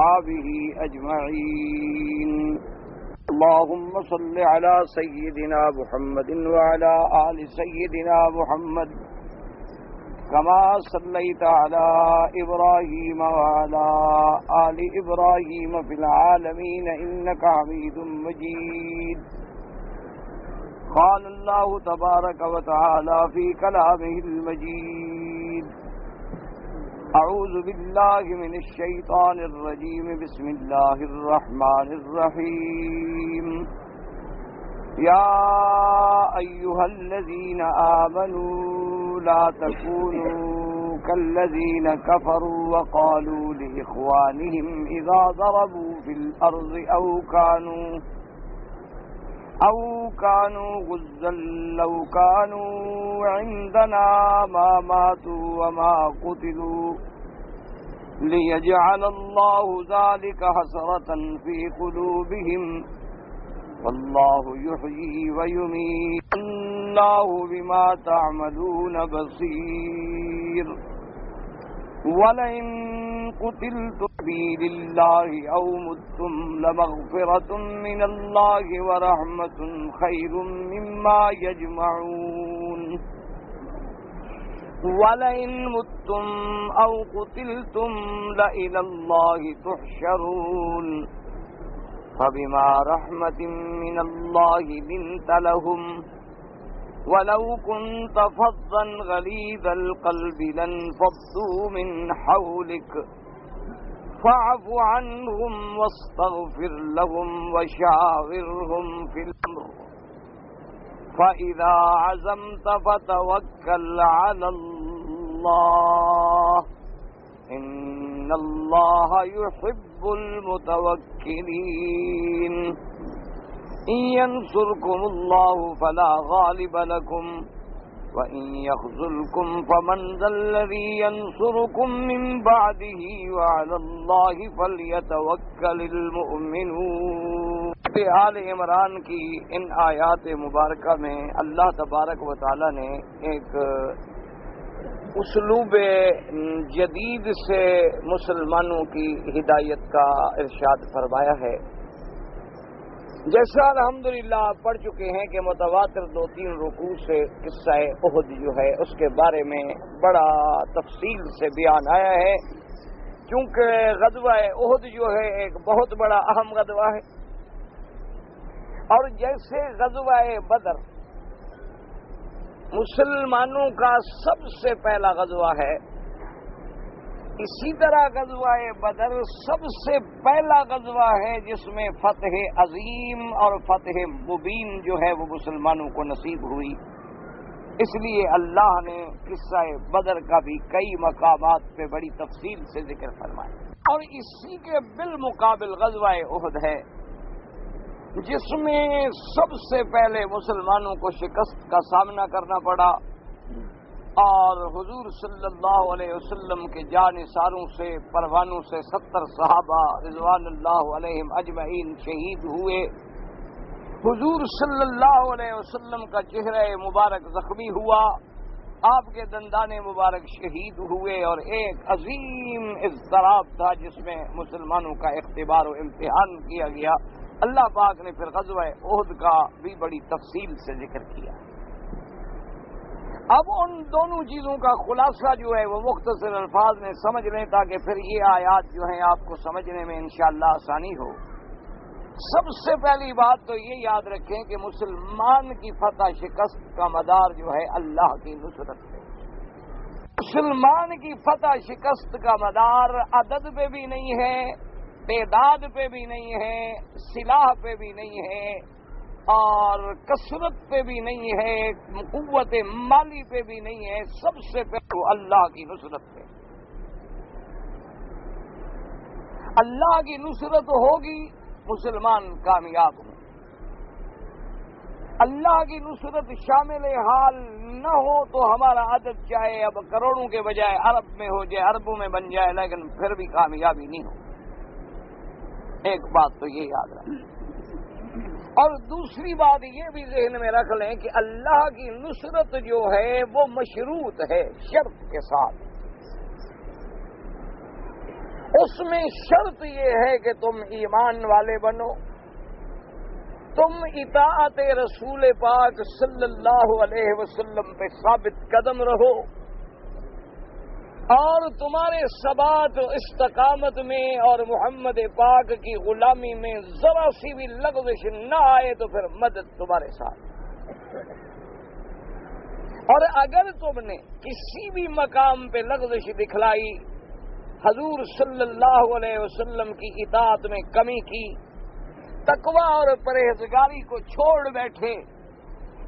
وأصحابه أجمعين. اللهم صل على سيدنا محمد وعلى آل سيدنا محمد كما صليت على إبراهيم وعلى آل إبراهيم في العالمين إنك حميد مجيد. قال الله تبارك وتعالى في كلامه المجيد: أعوذ بالله من الشيطان الرجيم. بسم الله الرحمن الرحيم. يا أيها الذين آمنوا لا تكونوا كالذين كفروا وقالوا لإخوانهم إذا ضربوا في الأرض أو كانوا غزا لو كانوا عندنا ما ماتوا وما قتلوا ليجعل الله ذلك حسرة في قلوبهم والله يحيي ويميت والله بما تعملون بصير. ولئن قتلتم في سبيل الله أو متم لمغفرة من الله ورحمة خير مما يجمعون. ولئن متم أو قتلتم لإلى الله تحشرون. فبما رحمة من الله لنت لهم ولو كنت فظا غليظ القلب لانفضوا من حولك فاعف عنهم واستغفر لهم وشاورهم في الأمر فإذا عزمت فتوكل على الله إن الله يحب المتوكلين. إن ينصركم الله فلا غالب لكم وإن يخذلكم فمن ذا الذي ينصركم من بعده وعلى الله فليتوكل المؤمنون. آل عمران کی ان آیات مبارکہ میں اللہ تبارک و تعالی نے ایک اسلوب جدید سے مسلمانوں کی ہدایت کا ارشاد فرمایا ہے. جیسا الحمدللہ آپ پڑھ چکے ہیں کہ متواتر 2-3 رکوع سے قصہ احد جو ہے اس کے بارے میں بڑا تفصیل سے بیان آیا ہے، کیونکہ غزوہ احد جو ہے ایک بہت بڑا اہم غزوہ ہے. اور جیسے غزوہ بدر مسلمانوں کا سب سے پہلا غزوہ ہے، اسی طرح غزوہ بدر سب سے پہلا غزوہ ہے جس میں فتح عظیم اور فتح مبین جو ہے وہ مسلمانوں کو نصیب ہوئی. اس لیے اللہ نے قصہ بدر کا بھی کئی مقامات پہ بڑی تفصیل سے ذکر فرمایا. اور اسی کے بالمقابل غزوہ احد ہے جس میں سب سے پہلے مسلمانوں کو شکست کا سامنا کرنا پڑا اور حضور صلی اللہ علیہ وسلم کے جانثاروں سے پروانوں سے 70 صحابہ رضوان اللہ علیہم اجمعین شہید ہوئے. حضور صلی اللہ علیہ وسلم کا چہرہ مبارک زخمی ہوا، آپ کے دندان مبارک شہید ہوئے اور ایک عظیم اضطراب تھا جس میں مسلمانوں کا اختبار و امتحان کیا گیا. اللہ پاک نے پھر غزوہ احد کا بھی بڑی تفصیل سے ذکر کیا. اب ان دونوں چیزوں کا خلاصہ جو ہے وہ مختصر الفاظ میں سمجھ لیں تاکہ پھر یہ آیات جو ہیں آپ کو سمجھنے میں انشاءاللہ آسانی ہو. سب سے پہلی بات تو یہ یاد رکھیں کہ مسلمان کی فتح شکست کا مدار جو ہے اللہ کی نصرت ہے. مسلمان کی فتح شکست کا مدار عدد پہ بھی نہیں ہے، تعداد پہ بھی نہیں ہے، سلاح پہ بھی نہیں ہے اور کثرت پہ بھی نہیں ہے، قوت مالی پہ بھی نہیں ہے. سب سے پہلے اللہ کی نصرت پہ. اللہ کی نصرت ہوگی مسلمان کامیاب ہوں. اللہ کی نصرت شامل حال نہ ہو تو ہمارا عدد چاہے اب کروڑوں کے بجائے ارب میں ہو جائے، اربوں میں بن جائے، لیکن پھر بھی کامیابی نہیں ہو. ایک بات تو یہ یاد رکھیں. اور دوسری بات یہ بھی ذہن میں رکھ لیں کہ اللہ کی نصرت جو ہے وہ مشروط ہے، شرط کے ساتھ. اس میں شرط یہ ہے کہ تم ایمان والے بنو، تم اطاعت رسول پاک صلی اللہ علیہ وسلم پہ ثابت قدم رہو، اور تمہارے ثبات و استقامت میں اور محمد پاک کی غلامی میں ذرا سی بھی لغزش نہ آئے تو پھر مدد تمہارے ساتھ۔ اور اگر تم نے کسی بھی مقام پہ لغزش دکھلائی، حضور صلی اللہ علیہ وسلم کی اطاعت میں کمی کی، تقوی اور پرہیزگاری کو چھوڑ بیٹھے،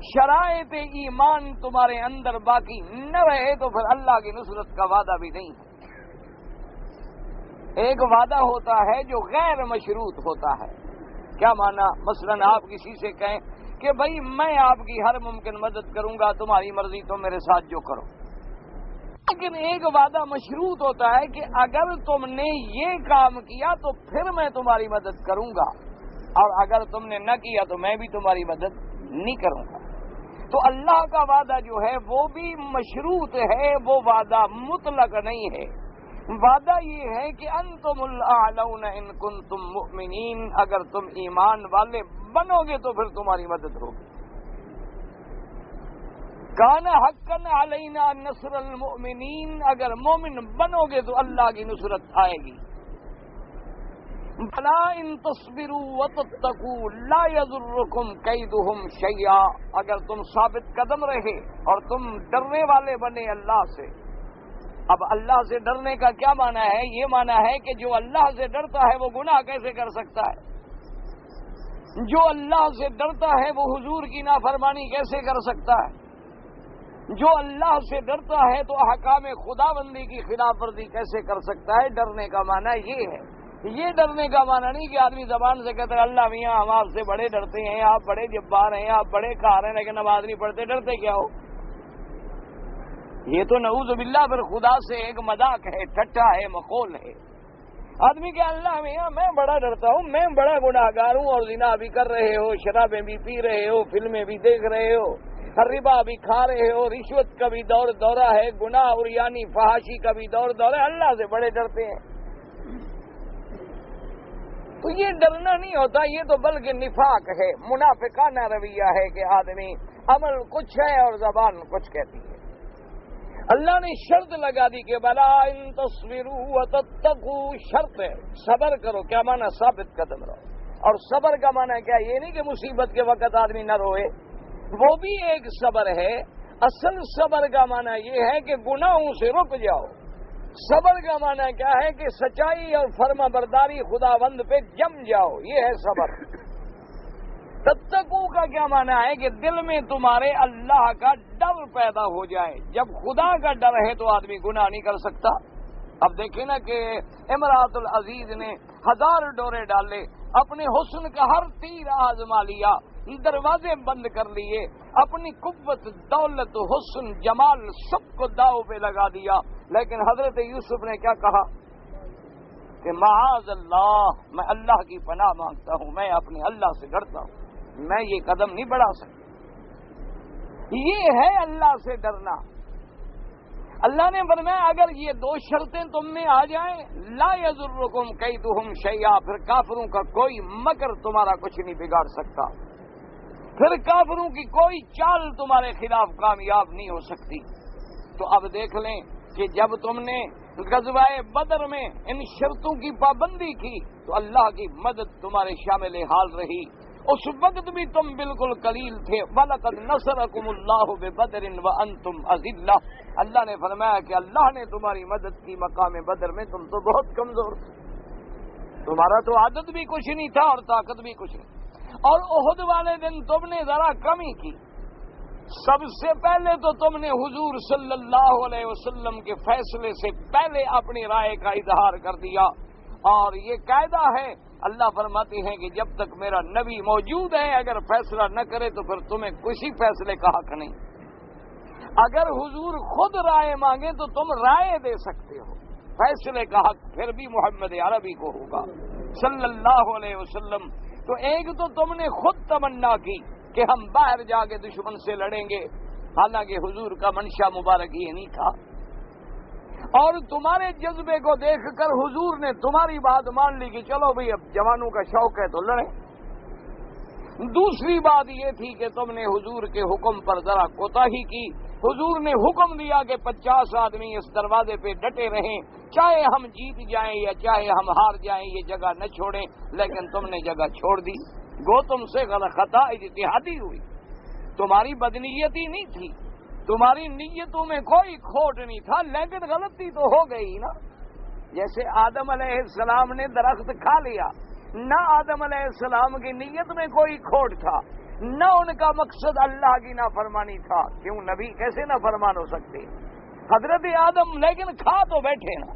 شرائط ایمان تمہارے اندر باقی نہ رہے، تو پھر اللہ کی نصرت کا وعدہ بھی نہیں ہے۔ ایک وعدہ ہوتا ہے جو غیر مشروط ہوتا ہے۔ کیا معنی؟ مثلا آپ کسی سے کہیں کہ بھائی میں آپ کی ہر ممکن مدد کروں گا، تمہاری مرضی، تم میرے ساتھ جو کرو۔ لیکن ایک وعدہ مشروط ہوتا ہے کہ اگر تم نے یہ کام کیا تو پھر میں تمہاری مدد کروں گا، اور اگر تم نے نہ کیا تو میں بھی تمہاری مدد نہیں کروں گا۔ تو اللہ کا وعدہ جو ہے وہ بھی مشروط ہے، وہ وعدہ مطلق نہیں ہے۔ وعدہ یہ ہے کہ انتم الاعلون ان کنتم مؤمنین، اگر تم ایمان والے بنو گے تو پھر تمہاری مدد ہوگی۔ کان حقا علینا نصر المؤمنین، اگر مومن بنو گے تو اللہ کی نصرت آئے گی۔ بلا ان تصبروا وتتقوا لا يضركم كيدهم شيئا، اگر تم ثابت قدم رہے اور تم ڈرنے والے بنے اللہ سے۔ اب اللہ سے ڈرنے کا کیا معنی ہے؟ یہ معنی ہے کہ جو اللہ سے ڈرتا ہے وہ گناہ کیسے کر سکتا ہے؟ جو اللہ سے ڈرتا ہے وہ حضور کی نافرمانی کیسے کر سکتا ہے؟ جو اللہ سے ڈرتا ہے تو احکام خداوندی کی خلاف ورزی کیسے کر سکتا ہے؟ ڈرنے کا معنی یہ ہے۔ یہ ڈرنے کا معنی نہیں کہ آدمی زبان سے کہتا ہے اللہ میاں ہم آپ سے بڑے ڈرتے ہیں، آپ بڑے جبار ہیں، آپ بڑے قہار ہیں، لیکن نماز نہیں پڑھتے، ڈرتے کیا ہو؟ یہ تو نعوذ باللہ پھر خدا سے ایک مذاق ہے، ٹھٹھا ہے، مخول ہے۔ آدمی کہ اللہ میاں میں بڑا ڈرتا ہوں، میں بڑا گناہگار ہوں، اور زنا بھی کر رہے ہو، شرابیں بھی پی رہے ہو، فلمیں بھی دیکھ رہے ہو، ربا بھی کھا رہے ہو، رشوت کا بھی دورہ ہے، گناہ اور یعنی فحاشی کا بھی دورہ ہے، اللہ سے بڑے ڈرتے ہیں۔ تو یہ ڈرنا نہیں ہوتا، یہ تو بلکہ نفاق ہے، منافقانہ رویہ ہے کہ آدمی عمل کچھ ہے اور زبان کچھ کہتی ہے۔ اللہ نے شرط لگا دی کہ بلا ان تصبروا وتتقوا، شرط ہے صبر کرو۔ کیا معنی؟ ثابت قدم رہو۔ اور صبر کا معنی کیا؟ یہ نہیں کہ مصیبت کے وقت آدمی نہ روئے، وہ بھی ایک صبر ہے۔ اصل صبر کا معنی یہ ہے کہ گناہوں سے رک جاؤ۔ صبر کا معنی کیا ہے کہ سچائی اور فرما برداری خداوند پہ جم جاؤ، یہ ہے صبر۔ تتقو کا کیا معنی ہے کہ دل میں تمہارے اللہ کا ڈر پیدا ہو جائے۔ جب خدا کا ڈر ہے تو آدمی گناہ نہیں کر سکتا۔ اب دیکھیں نا کہ امراۃ العزیز نے 1000 ڈورے ڈالے، اپنے حسن کا ہر تیر آزما لیا، دروازے بند کر لیے، اپنی قوت، دولت، حسن، جمال سب کو داؤ پہ لگا دیا، لیکن حضرت یوسف نے کیا کہا کہ معاذ اللہ، میں اللہ کی پناہ مانگتا ہوں، میں اپنے اللہ سے ڈرتا ہوں، میں یہ قدم نہیں بڑھا سکتا۔ یہ ہے اللہ سے ڈرنا۔ اللہ نے فرمایا اگر یہ 2 شرطیں تم میں آ جائیں، لا یضرکم کیدہم شیئا، پھر کافروں کا کوئی مکر تمہارا کچھ نہیں بگاڑ سکتا، پھر کافروں کی کوئی چال تمہارے خلاف کامیاب نہیں ہو سکتی۔ تو اب دیکھ لیں کہ جب تم نے غزوہ بدر میں ان شرطوں کی پابندی کی تو اللہ کی مدد تمہارے شامل حال رہی۔ اس وقت بھی تم بالکل قلیل تھے۔ وَلَقَدْ نَصَرَكُمُ اللَّهُ بِبَدْرٍ وَأَنْتُمْ أَذِلَّةٌ، اللہ نے فرمایا کہ اللہ نے تمہاری مدد کی مقام بدر میں، تم تو بہت کمزور تھے، تمہارا تو عادت بھی کچھ نہیں تھا اور طاقت بھی کچھ نہیں۔ اور احد والے دن تم نے ذرا کمی کی۔ سب سے پہلے تو تم نے حضور صلی اللہ علیہ وسلم کے فیصلے سے پہلے اپنی رائے کا اظہار کر دیا، اور یہ قاعدہ ہے، اللہ فرماتے ہیں کہ جب تک میرا نبی موجود ہے اگر فیصلہ نہ کرے تو پھر تمہیں کسی فیصلے کا حق نہیں۔ اگر حضور خود رائے مانگے تو تم رائے دے سکتے ہو، فیصلے کا حق پھر بھی محمد عربی کو ہوگا صلی اللہ علیہ وسلم۔ تو ایک تو تم نے خود تمنا کی کہ ہم باہر جا کے دشمن سے لڑیں گے، حالانکہ حضور کا منشا مبارک یہ نہیں تھا۔ اور تمہارے جذبے کو دیکھ کر حضور نے تمہاری بات مان لی کہ چلو بھئی اب جوانوں کا شوق ہے تو لڑیں۔ دوسری بات یہ تھی کہ تم نے حضور کے حکم پر ذرا کوتاہی کی۔ حضور نے حکم دیا کہ 50 آدمی اس دروازے پہ ڈٹے رہیں، چاہے ہم جیت جائیں یا چاہے ہم ہار جائیں، یہ جگہ نہ چھوڑیں، لیکن تم نے جگہ چھوڑ دی۔ گو تم سے غلط خطا اجتہادی ہوئی، تمہاری بدنیتی نہیں تھی، تمہاری نیتوں میں کوئی کھوٹ نہیں تھا، لیکن غلطی تو ہو گئی نا۔ جیسے آدم علیہ السلام نے درخت کھا لیا، نہ آدم علیہ السلام کی نیت میں کوئی کھوٹ تھا، نہ ان کا مقصد اللہ کی نافرمانی تھا۔ کیوں نبی کیسے نافرمان ہو سکتے؟ حضرت آدم لیکن کھا تو بیٹھے نا،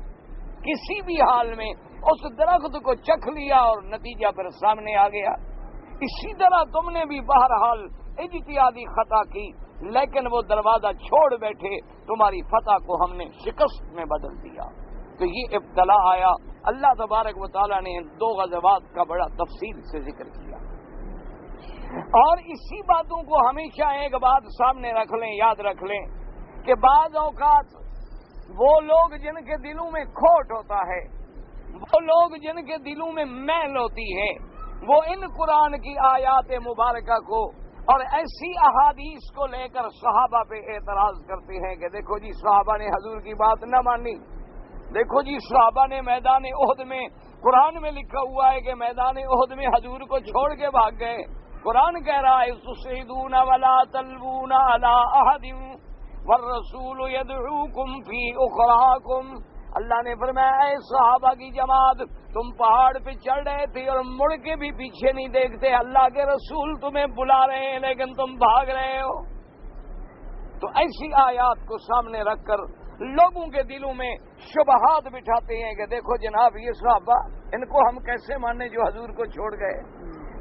کسی بھی حال میں اس درخت کو چکھ لیا اور نتیجہ پر سامنے آ گیا۔ اسی طرح تم نے بھی بہرحال اجتہادی خطا کی، لیکن وہ دروازہ چھوڑ بیٹھے، تمہاری فتح کو ہم نے شکست میں بدل دیا۔ تو یہ ابتلا آیا۔ اللہ تبارک و تعالیٰ نے 2 غزوات کا بڑا تفصیل سے ذکر کیا، اور اسی باتوں کو ہمیشہ ایک بات سامنے رکھ لیں، یاد رکھ لیں کہ بعض اوقات وہ لوگ جن کے دلوں میں کھوٹ ہوتا ہے، وہ لوگ جن کے دلوں میں میل ہوتی ہے، وہ ان قرآن کی آیات مبارکہ کو اور ایسی احادیث کو لے کر صحابہ پہ اعتراض کرتے ہیں کہ دیکھو جی صحابہ نے حضور کی بات نہ مانی، دیکھو جی صحابہ نے میدان احد میں، قرآن میں لکھا ہوا ہے کہ میدان احد میں حضور کو چھوڑ کے بھاگ گئے۔ قرآن کہہ رہا ہے تُصْعِدُونَ وَلَا تَلْوُونَ عَلَىٰ أَحَدٍ وَالرَّسُولُ يَدْعُوكُمْ فِي أُخْرَاكُمْ۔ اللہ نے فرمایا اے صحابہ کی جماعت، تم پہاڑ پہ چڑھ رہے تھے اور مڑ کے بھی پیچھے نہیں دیکھتے، اللہ کے رسول تمہیں بلا رہے ہیں لیکن تم بھاگ رہے ہو۔ تو ایسی آیات کو سامنے رکھ کر لوگوں کے دلوں میں شبہات بٹھاتے ہیں کہ دیکھو جناب یہ صحابہ، ان کو ہم کیسے مانیں جو حضور کو چھوڑ گئے،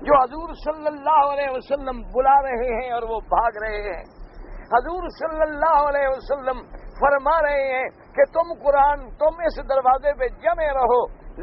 جو حضور صلی اللہ علیہ وسلم بلا رہے ہیں اور وہ بھاگ رہے ہیں۔ حضور صلی اللہ علیہ وسلم فرما رہے ہیں کہ تم اس دروازے پہ جمے رہو،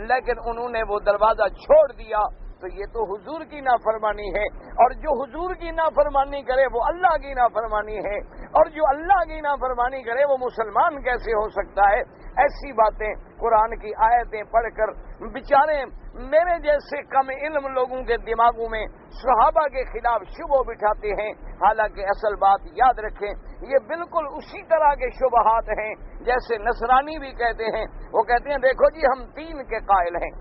لیکن انہوں نے وہ دروازہ چھوڑ دیا، تو یہ تو حضور کی نافرمانی ہے، اور جو حضور کی نافرمانی کرے وہ اللہ کی نافرمانی ہے، اور جو اللہ کی نافرمانی کرے وہ مسلمان کیسے ہو سکتا ہے؟ ایسی باتیں قرآن کی آیتیں پڑھ کر بیچارے میرے جیسے کم علم لوگوں کے دماغوں میں صحابہ کے خلاف شبہ بٹھاتے ہیں، حالانکہ اصل بات یاد رکھیں یہ بالکل اسی طرح کے شبہات ہیں جیسے نصرانی بھی کہتے ہیں۔ وہ کہتے ہیں دیکھو جی ہم 3 کے قائل ہیں،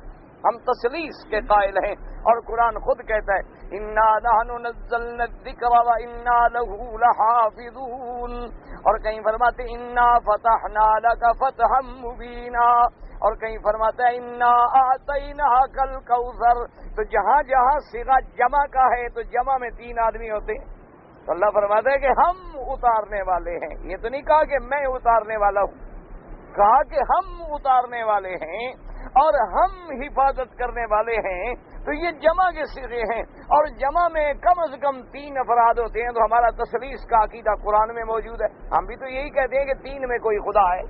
ہم تثلیث کے قائل ہیں، اور قرآن خود کہتا ہے انا نحن نزلنا الذکر وانا له لحافظون، اور کہیں فرماتے انا فتحنا لک فتحا مبینا، اور کہیں فرماتا ہے انا اعطیناک الکوثر۔ تو جہاں جہاں صیغہ جمع کا ہے تو جمع میں 3 آدمی ہوتے ہیں، تو اللہ فرماتا ہے کہ ہم اتارنے والے ہیں۔ یہ تو نہیں کہا کہ میں اتارنے والا ہوں، کہا کہ ہم اتارنے والے ہیں اور ہم حفاظت کرنے والے ہیں۔ تو یہ جمع کے صیغے ہیں، اور جمع میں کم از کم 3 افراد ہوتے ہیں، تو ہمارا تثلیث کا عقیدہ قرآن میں موجود ہے۔ ہم بھی تو یہی کہتے ہیں کہ 3 میں کوئی خدا ہے۔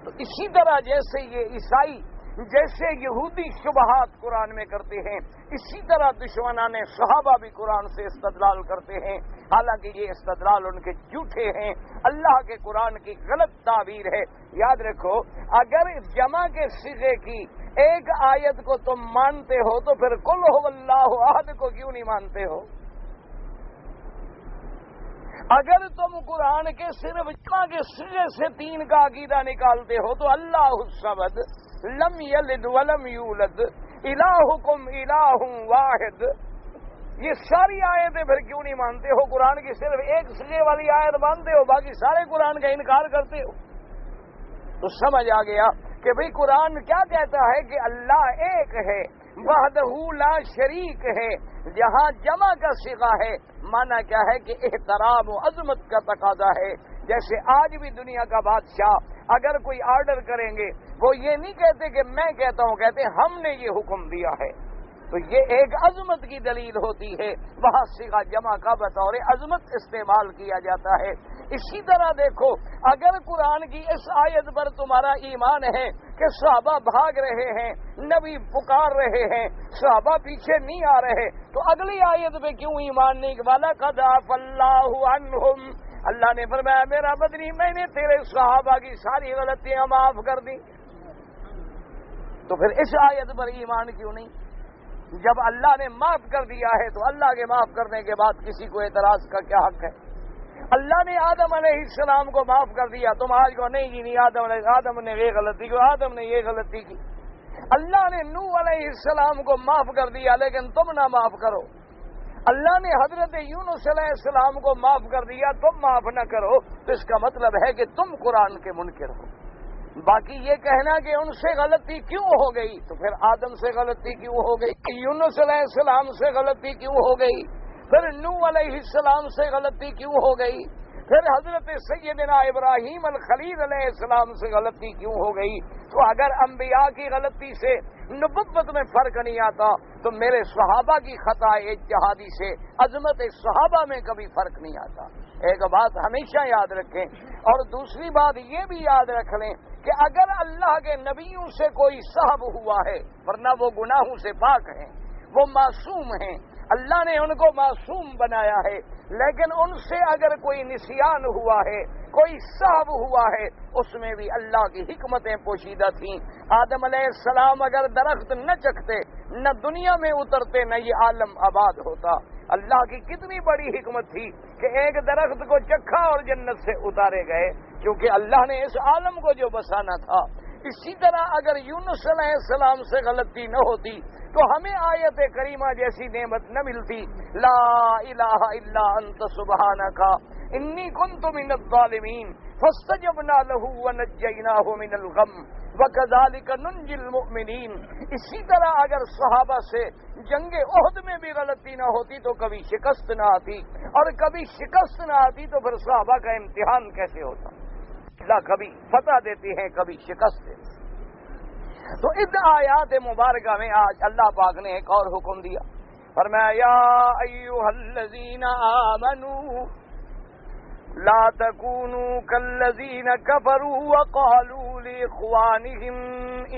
تو اسی طرح جیسے یہ عیسائی، جیسے یہودی شبہات قرآن میں کرتے ہیں، اسی طرح دشمنان صحابہ بھی قرآن سے استدلال کرتے ہیں، حالانکہ یہ استدلال ان کے جھوٹے ہیں، اللہ کے قرآن کی غلط تعبیر ہے۔ یاد رکھو اگر جمع کے صیغے کی ایک آیت کو تم مانتے ہو تو پھر قل هو اللہ احد کو کیوں نہیں مانتے ہو؟ اگر تم قرآن کے صرف جمع کے صیغے سے 3 کا عقیدہ نکالتے ہو تو اللہ الصمد لم یلد ولم یولد الہکم الہ واحد، یہ ساری آیتیں پھر کیوں نہیں مانتے ہو؟ قرآن کی صرف ایک صیغے والی آیت مانتے ہو، باقی سارے قرآن کا انکار کرتے ہو۔ تو سمجھ آ گیا کہ بھئی قرآن کیا کہتا ہے کہ اللہ ایک ہے، وحدہ لا شریک ہے۔ جہاں جمع کا صیغہ ہے معنی کیا ہے کہ احترام و عظمت کا تقاضا ہے۔ جیسے آج بھی دنیا کا بادشاہ اگر کوئی آرڈر کریں گے وہ یہ نہیں کہتے کہ میں کہتا ہوں، کہتے ہم نے یہ حکم دیا ہے، تو یہ ایک عظمت کی دلیل ہوتی ہے، وہاں صیغہ جمع کا بطور عظمت استعمال کیا جاتا ہے۔ اسی طرح دیکھو اگر قرآن کی اس آیت پر تمہارا ایمان ہے کہ صحابہ بھاگ رہے ہیں، نبی پکار رہے ہیں، صحابہ پیچھے نہیں آ رہے، تو اگلی آیت پہ کیوں ایمان نہیں؟ وَلَقَدْ عَفَا اللَّهُ عَنْهُمْ اللہ نے فرمایا میرا بدنی میں نے تیرے صحابہ کی ساری غلطیاں معاف کر دی. تو پھر اس آیت پر ایمان کیوں نہیں؟ جب اللہ نے معاف کر دیا ہے تو اللہ کے معاف کرنے کے بعد کسی کو اعتراض کا کیا حق ہے؟ اللہ نے آدم علیہ السلام کو معاف کر دیا، تم آج کو نہیں جی نہیں آدم نے یہ غلطی کی، آدم نے یہ غلطی کی. اللہ نے نوح علیہ السلام کو معاف کر دیا لیکن تم نہ معاف کرو. اللہ نے حضرت یونس علیہ السلام کو معاف کر دیا، تم معاف نہ کرو، تو اس کا مطلب ہے کہ تم قرآن کے منکر ہو. باقی یہ کہنا کہ ان سے غلطی کیوں ہو گئی، تو پھر آدم سے غلطی کیوں ہو گئی، یونس علیہ السلام سے غلطی کیوں ہو گئی، پھر نوح علیہ السلام سے غلطی کیوں ہو گئی، پھر حضرت سیدنا ابراہیم الخلیل علیہ السلام سے غلطی کیوں ہو گئی. تو اگر انبیاء کی غلطی سے نبوت میں فرق نہیں آتا تو میرے صحابہ کی خطا اجتہادی سے عظمت صحابہ میں کبھی فرق نہیں آتا. ایک بات ہمیشہ یاد رکھیں، اور دوسری بات یہ بھی یاد رکھ لیں کہ اگر اللہ کے نبیوں سے کوئی سہو ہوا ہے، ورنہ وہ گناہوں سے پاک ہیں، وہ معصوم ہیں، اللہ نے ان کو معصوم بنایا ہے، لیکن ان سے اگر کوئی نسیان ہوا ہے، کوئی سہو ہوا ہے، اس میں بھی اللہ کی حکمتیں پوشیدہ تھیں. آدم علیہ السلام اگر درخت نہ چکھتے، نہ دنیا میں اترتے، نہ یہ عالم آباد ہوتا. اللہ کی کتنی بڑی حکمت تھی کہ ایک درخت کو چکھا اور جنت سے اتارے گئے، کیونکہ اللہ نے اس عالم کو جو بسانا تھا. اسی طرح اگر یونس علیہ السلام سے غلطی نہ ہوتی تو ہمیں آیت کریمہ جیسی نعمت نہ ملتی، لا الہ الا انت سبحانک انی کنت من الظالمین فاستجبنا له ونجیناہ من الغم وکذالک ننجی المؤمنین. اسی طرح اگر صحابہ سے جنگ احد میں بھی غلطی نہ ہوتی تو کبھی شکست نہ آتی، اور کبھی شکست نہ آتی تو پھر صحابہ کا امتحان کیسے ہوتا؟ اللہ کبھی فتح دیتی ہیں، کبھی شکست دیتی. تو ان آیات مبارکہ میں آج اللہ پاک نے ایک اور حکم دیا، فرمایا یا ایھا الذین آمنوا لا تکونوا کالذین کفروا وقالوا لاخوانہم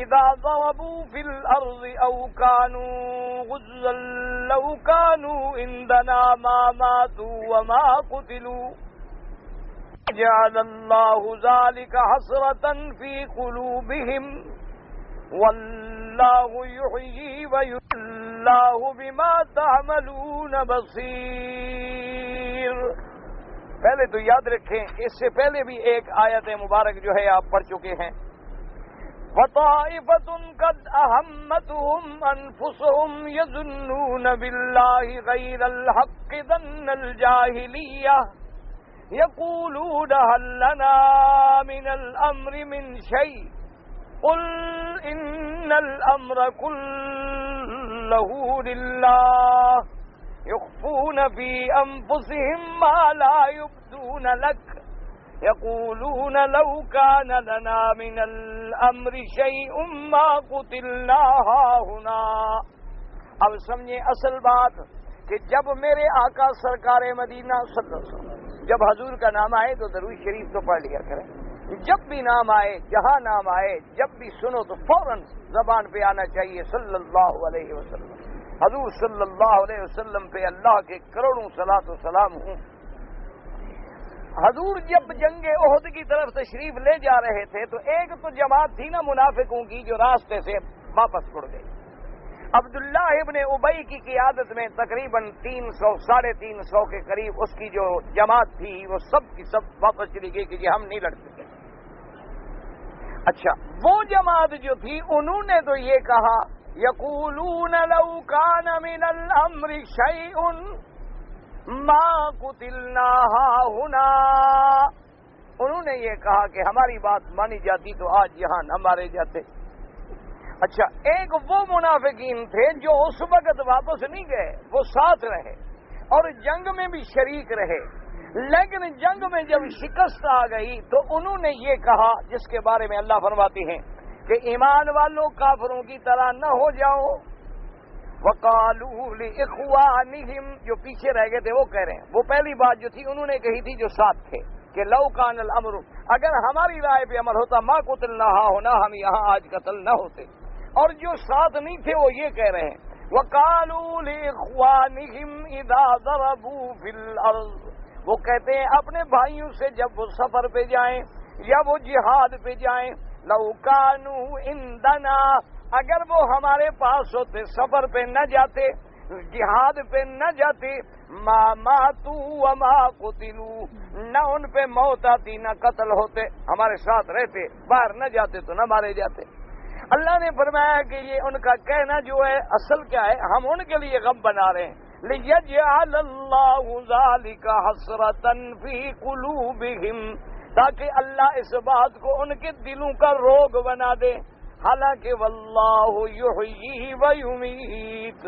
اذا ضربوا فی الارض او كانوا غزا لو كانوا عندنا ما ماتوا وما قتلوا جعل اللہ ذلك حسرة في قلوبهم واللہ یحیی واللہ بما تعملون بصیر. پہلے تو یاد رکھیں، اس سے پہلے بھی ایک آیت مبارک جو ہے آپ پڑھ چکے ہیں، وَطَائِفَةٌ قَدْ أَهَمَّتْهُمْ أَنفُسُهُمْ يَظُنُّونَ بِاللَّهِ غَيْرَ الْحَقِّ ظَنَّ الْجَاهِلِيَّةِ يَقُولُونَ هَلْ لَنَا مِنَ الْأَمْرِ مِنْ شَيْءٍ قُلْ إِنَّ الْأَمْرَ كُلَّهُ لِلَّهِ يُخْفُونَ فِي أَنفُسِهِمْ مَا لَا يُبْدُونَ لَكَ يَقُولُونَ لَوْ كَانَ لَنَا مِنَ الْأَمْرِ شَيْءٌ مَا قُتِلْنَا هَاهُنَا. اب سمجھیں اصل بات کہ جب میرے آقا سرکار مدینہ صلی اللہ علیہ وسلم، جب حضور کا نام آئے تو درود شریف تو پڑھ لیا کریں. جب بھی نام آئے، جہاں نام آئے، جب بھی سنو تو فوراً زبان پہ آنا چاہیے صلی اللہ علیہ وسلم. حضور صلی اللہ علیہ وسلم پہ اللہ کے کروڑوں صلاۃ و سلام ہوں. حضور جب جنگ احد کی طرف تشریف لے جا رہے تھے تو ایک تو جماعت تھی نا منافقوں کی جو راستے سے واپس مڑ گئی. عبداللہ ابن ابی کی قیادت میں تقریباً 300-350 کے قریب اس کی جو جماعت تھی وہ سب کی سب واپس چلی گئی کہ جی ہم نہیں لڑ سکتے. اچھا، وہ جماعت جو تھی انہوں نے تو یہ کہا یقولون لو کان من الامر شیء ما قتلنا ہاہنا. انہوں نے یہ کہا کہ ہماری بات مانی جاتی تو آج یہاں نہ مارے جاتے. اچھا، ایک وہ منافقین تھے جو اس وقت واپس نہیں گئے، وہ ساتھ رہے اور جنگ میں بھی شریک رہے، لیکن جنگ میں جب شکست آ گئی تو انہوں نے یہ کہا جس کے بارے میں اللہ فرماتے ہیں کہ ایمان والوں کافروں کی طرح نہ ہو جاؤ. وَقَالُوا لِإِخْوَانِهِمْ، جو پیچھے رہ گئے تھے وہ کہہ رہے ہیں، وہ پہلی بات جو تھی انہوں نے کہی تھی جو ساتھ تھے کہ لو کان الامر، اگر ہماری رائے پہ عمل ہوتا ما قتلنا ہاہنا، ہم یہاں آج قتل نہ ہوتے. اور جو ساتھ نہیں تھے وہ یہ کہہ رہے ہیں وَقَالُوا لِإِخْوَانِهِمْ إِذَا ضَرَبُوا فِي الْأَرْضِ وہ کہتے ہیں اپنے بھائیوں سے جب وہ سفر پہ جائیں یا وہ جہاد پہ جائیں، لو کانوا عندنا، اگر وہ ہمارے پاس ہوتے، سفر پہ نہ جاتے، جہاد پہ نہ جاتے، ما ماتوا وما قتلوا، نہ ان پہ موت آتی نہ قتل ہوتے، ہمارے ساتھ رہتے، باہر نہ جاتے تو نہ مارے جاتے۔ اللہ نے فرمایا کہ یہ ان کا کہنا جو ہے اصل کیا ہے، ہم ان کے لیے غم بنا رہے ہیں، لِيَجْعَلَ اللَّهُ ذَلِكَ حَسْرَةً فِي قُلُوبِهِمْ، تاکہ اللہ اس بات کو ان کے دلوں کا روگ بنا دے۔ حالانکہ واللہ یحیی و یمیت،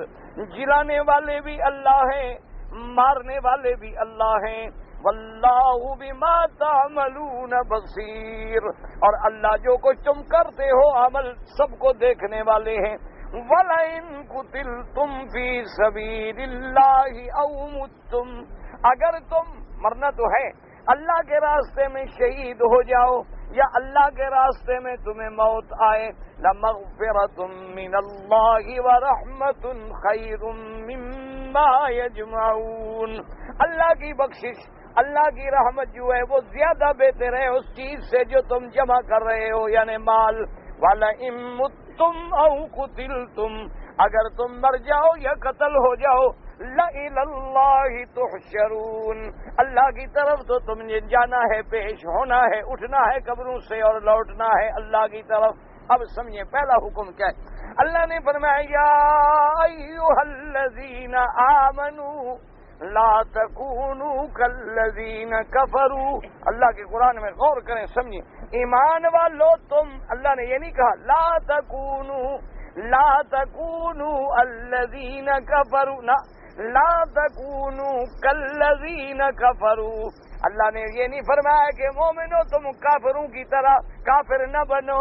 جلانے والے بھی اللہ ہیں، مارنے والے بھی اللہ ہیں، واللہ بما تعملون بصیر، اور اللہ جو کچھ تم کرتے ہو عمل سب کو دیکھنے والے ہیں۔ وَلَئِن قُتِلْتُمْ فِي سَبِيلِ اللَّهِ أَوْ مُتُّمْ، اگر تم مرنا تو ہے، اللہ کے راستے میں شہید ہو جاؤ یا اللہ کے راستے میں تمہیں موت آئے، لَمَغْفِرَةٌ مِّنَ اللَّهِ وَرَحْمَةٌ خَيْرٌ مِّمَّا يَجْمَعُونَ، اللہ کی بخشش، اللہ کی رحمت جو ہے وہ زیادہ بہتر ہے اس چیز سے جو تم جمع کر رہے ہو، یعنی مال۔ وَلَئِن مُتُّمْ أَوْ قُتِلْتُمْ، اگر تم مر جاؤ یا قتل ہو جاؤ، لَإِلَى اللَّهِ تُحْشَرُونَ، اللہ کی طرف تو تم نے جانا ہے، پیش ہونا ہے، اٹھنا ہے قبروں سے اور لوٹنا ہے اللہ کی طرف۔ اب سمجھیں پہلا حکم کیا ہے؟ اللہ نے فرمایا یا ایھا الذین آمنوا لا تکونوا کالذین کفروا، اللہ کے قرآن میں غور کریں، سمجھیں، ایمان والو تم، اللہ نے یہ نہیں کہا لا تکونوا الذین کفروا، نہ لا تکونوا کالذین کفروا، اللہ نے یہ نہیں فرمایا کہ مومنو تم کافروں کی طرح کافر نہ بنو،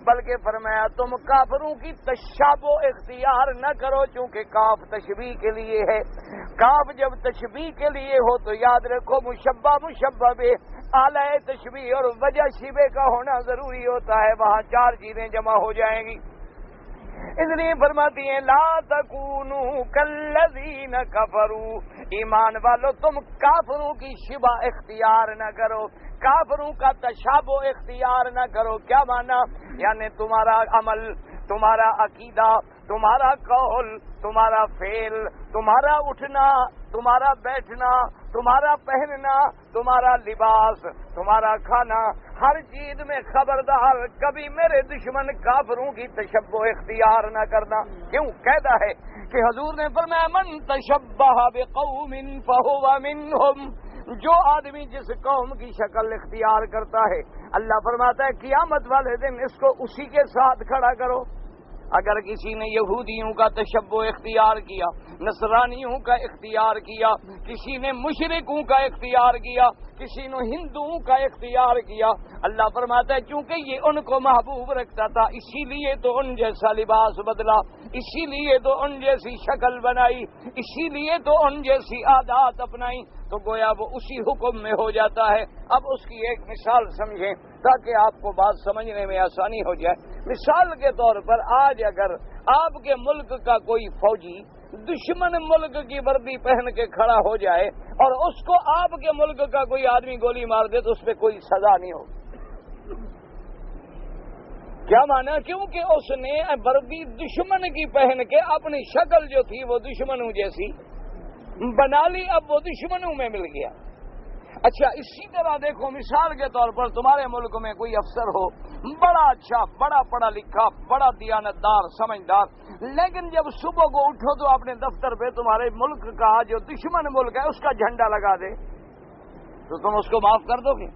بلکہ فرمایا تم کافروں کی تشابہ اختیار نہ کرو، چونکہ کاف تشبیہ کے لیے ہے۔ کاف جب تشبیہ کے لیے ہو تو یاد رکھو مشبہ بے اعلی تشبیہ اور وجہ شبہ کا ہونا ضروری ہوتا ہے، وہاں چار چیزیں جمع ہو جائیں گی۔ اس لیے فرماتی ہیں لا تکونوا کالذین کفروا، ایمان والو تم کافروں کی شبہ اختیار نہ کرو، کافروں کا تشابہ اختیار نہ کرو۔ کیا معنی؟ یعنی تمہارا عمل، تمہارا عقیدہ، تمہارا قول، تمہارا فعل، تمہارا اٹھنا، تمہارا بیٹھنا، تمہارا پہننا، تمہارا لباس، تمہارا کھانا، ہر چیز میں خبردار کبھی میرے دشمن کافروں کی تشبہ اختیار نہ کرنا۔ کیوں؟ قاعدہ ہے کہ حضور نے فرمایا من تشبہ بقوم فہو منہم، جو آدمی جس قوم کی شکل اختیار کرتا ہے، اللہ فرماتا ہے قیامت والے دن اس کو اسی کے ساتھ کھڑا کرو۔ اگر کسی نے یہودیوں کا تشبہ اختیار کیا، نصرانیوں کا اختیار کیا، کسی نے مشرکوں کا اختیار کیا، کسی نے ہندوؤں کا اختیار کیا، اللہ فرماتا ہے چونکہ یہ ان کو محبوب رکھتا تھا اسی لیے تو ان جیسا لباس بدلا، اسی لیے تو ان جیسی شکل بنائی، اسی لیے تو ان جیسی عادات اپنائی، تو گویا وہ اسی حکم میں ہو جاتا ہے۔ اب اس کی ایک مثال سمجھیں تاکہ آپ کو بات سمجھنے میں آسانی ہو جائے۔ مثال کے طور پر آج اگر آپ کے ملک کا کوئی فوجی دشمن ملک کی وردی پہن کے کھڑا ہو جائے اور اس کو آپ کے ملک کا کوئی آدمی گولی مار دے تو اس پہ کوئی سزا نہیں ہوگی۔ کیا مانا؟ کیونکہ اس نے وردی دشمن کی پہن کے اپنی شکل جو تھی وہ دشمنوں جیسی بنا لی، اب وہ دشمنوں میں مل گیا۔ اچھا اسی طرح دیکھو مثال کے طور پر تمہارے ملک میں کوئی افسر ہو، بڑا اچھا، بڑا پڑھا لکھا، بڑا دیانتدار، سمجھدار، لیکن جب صبح کو اٹھو تو اپنے دفتر پہ تمہارے ملک کا جو دشمن ملک ہے اس کا جھنڈا لگا دے تو تم اس کو معاف کر دو گے؟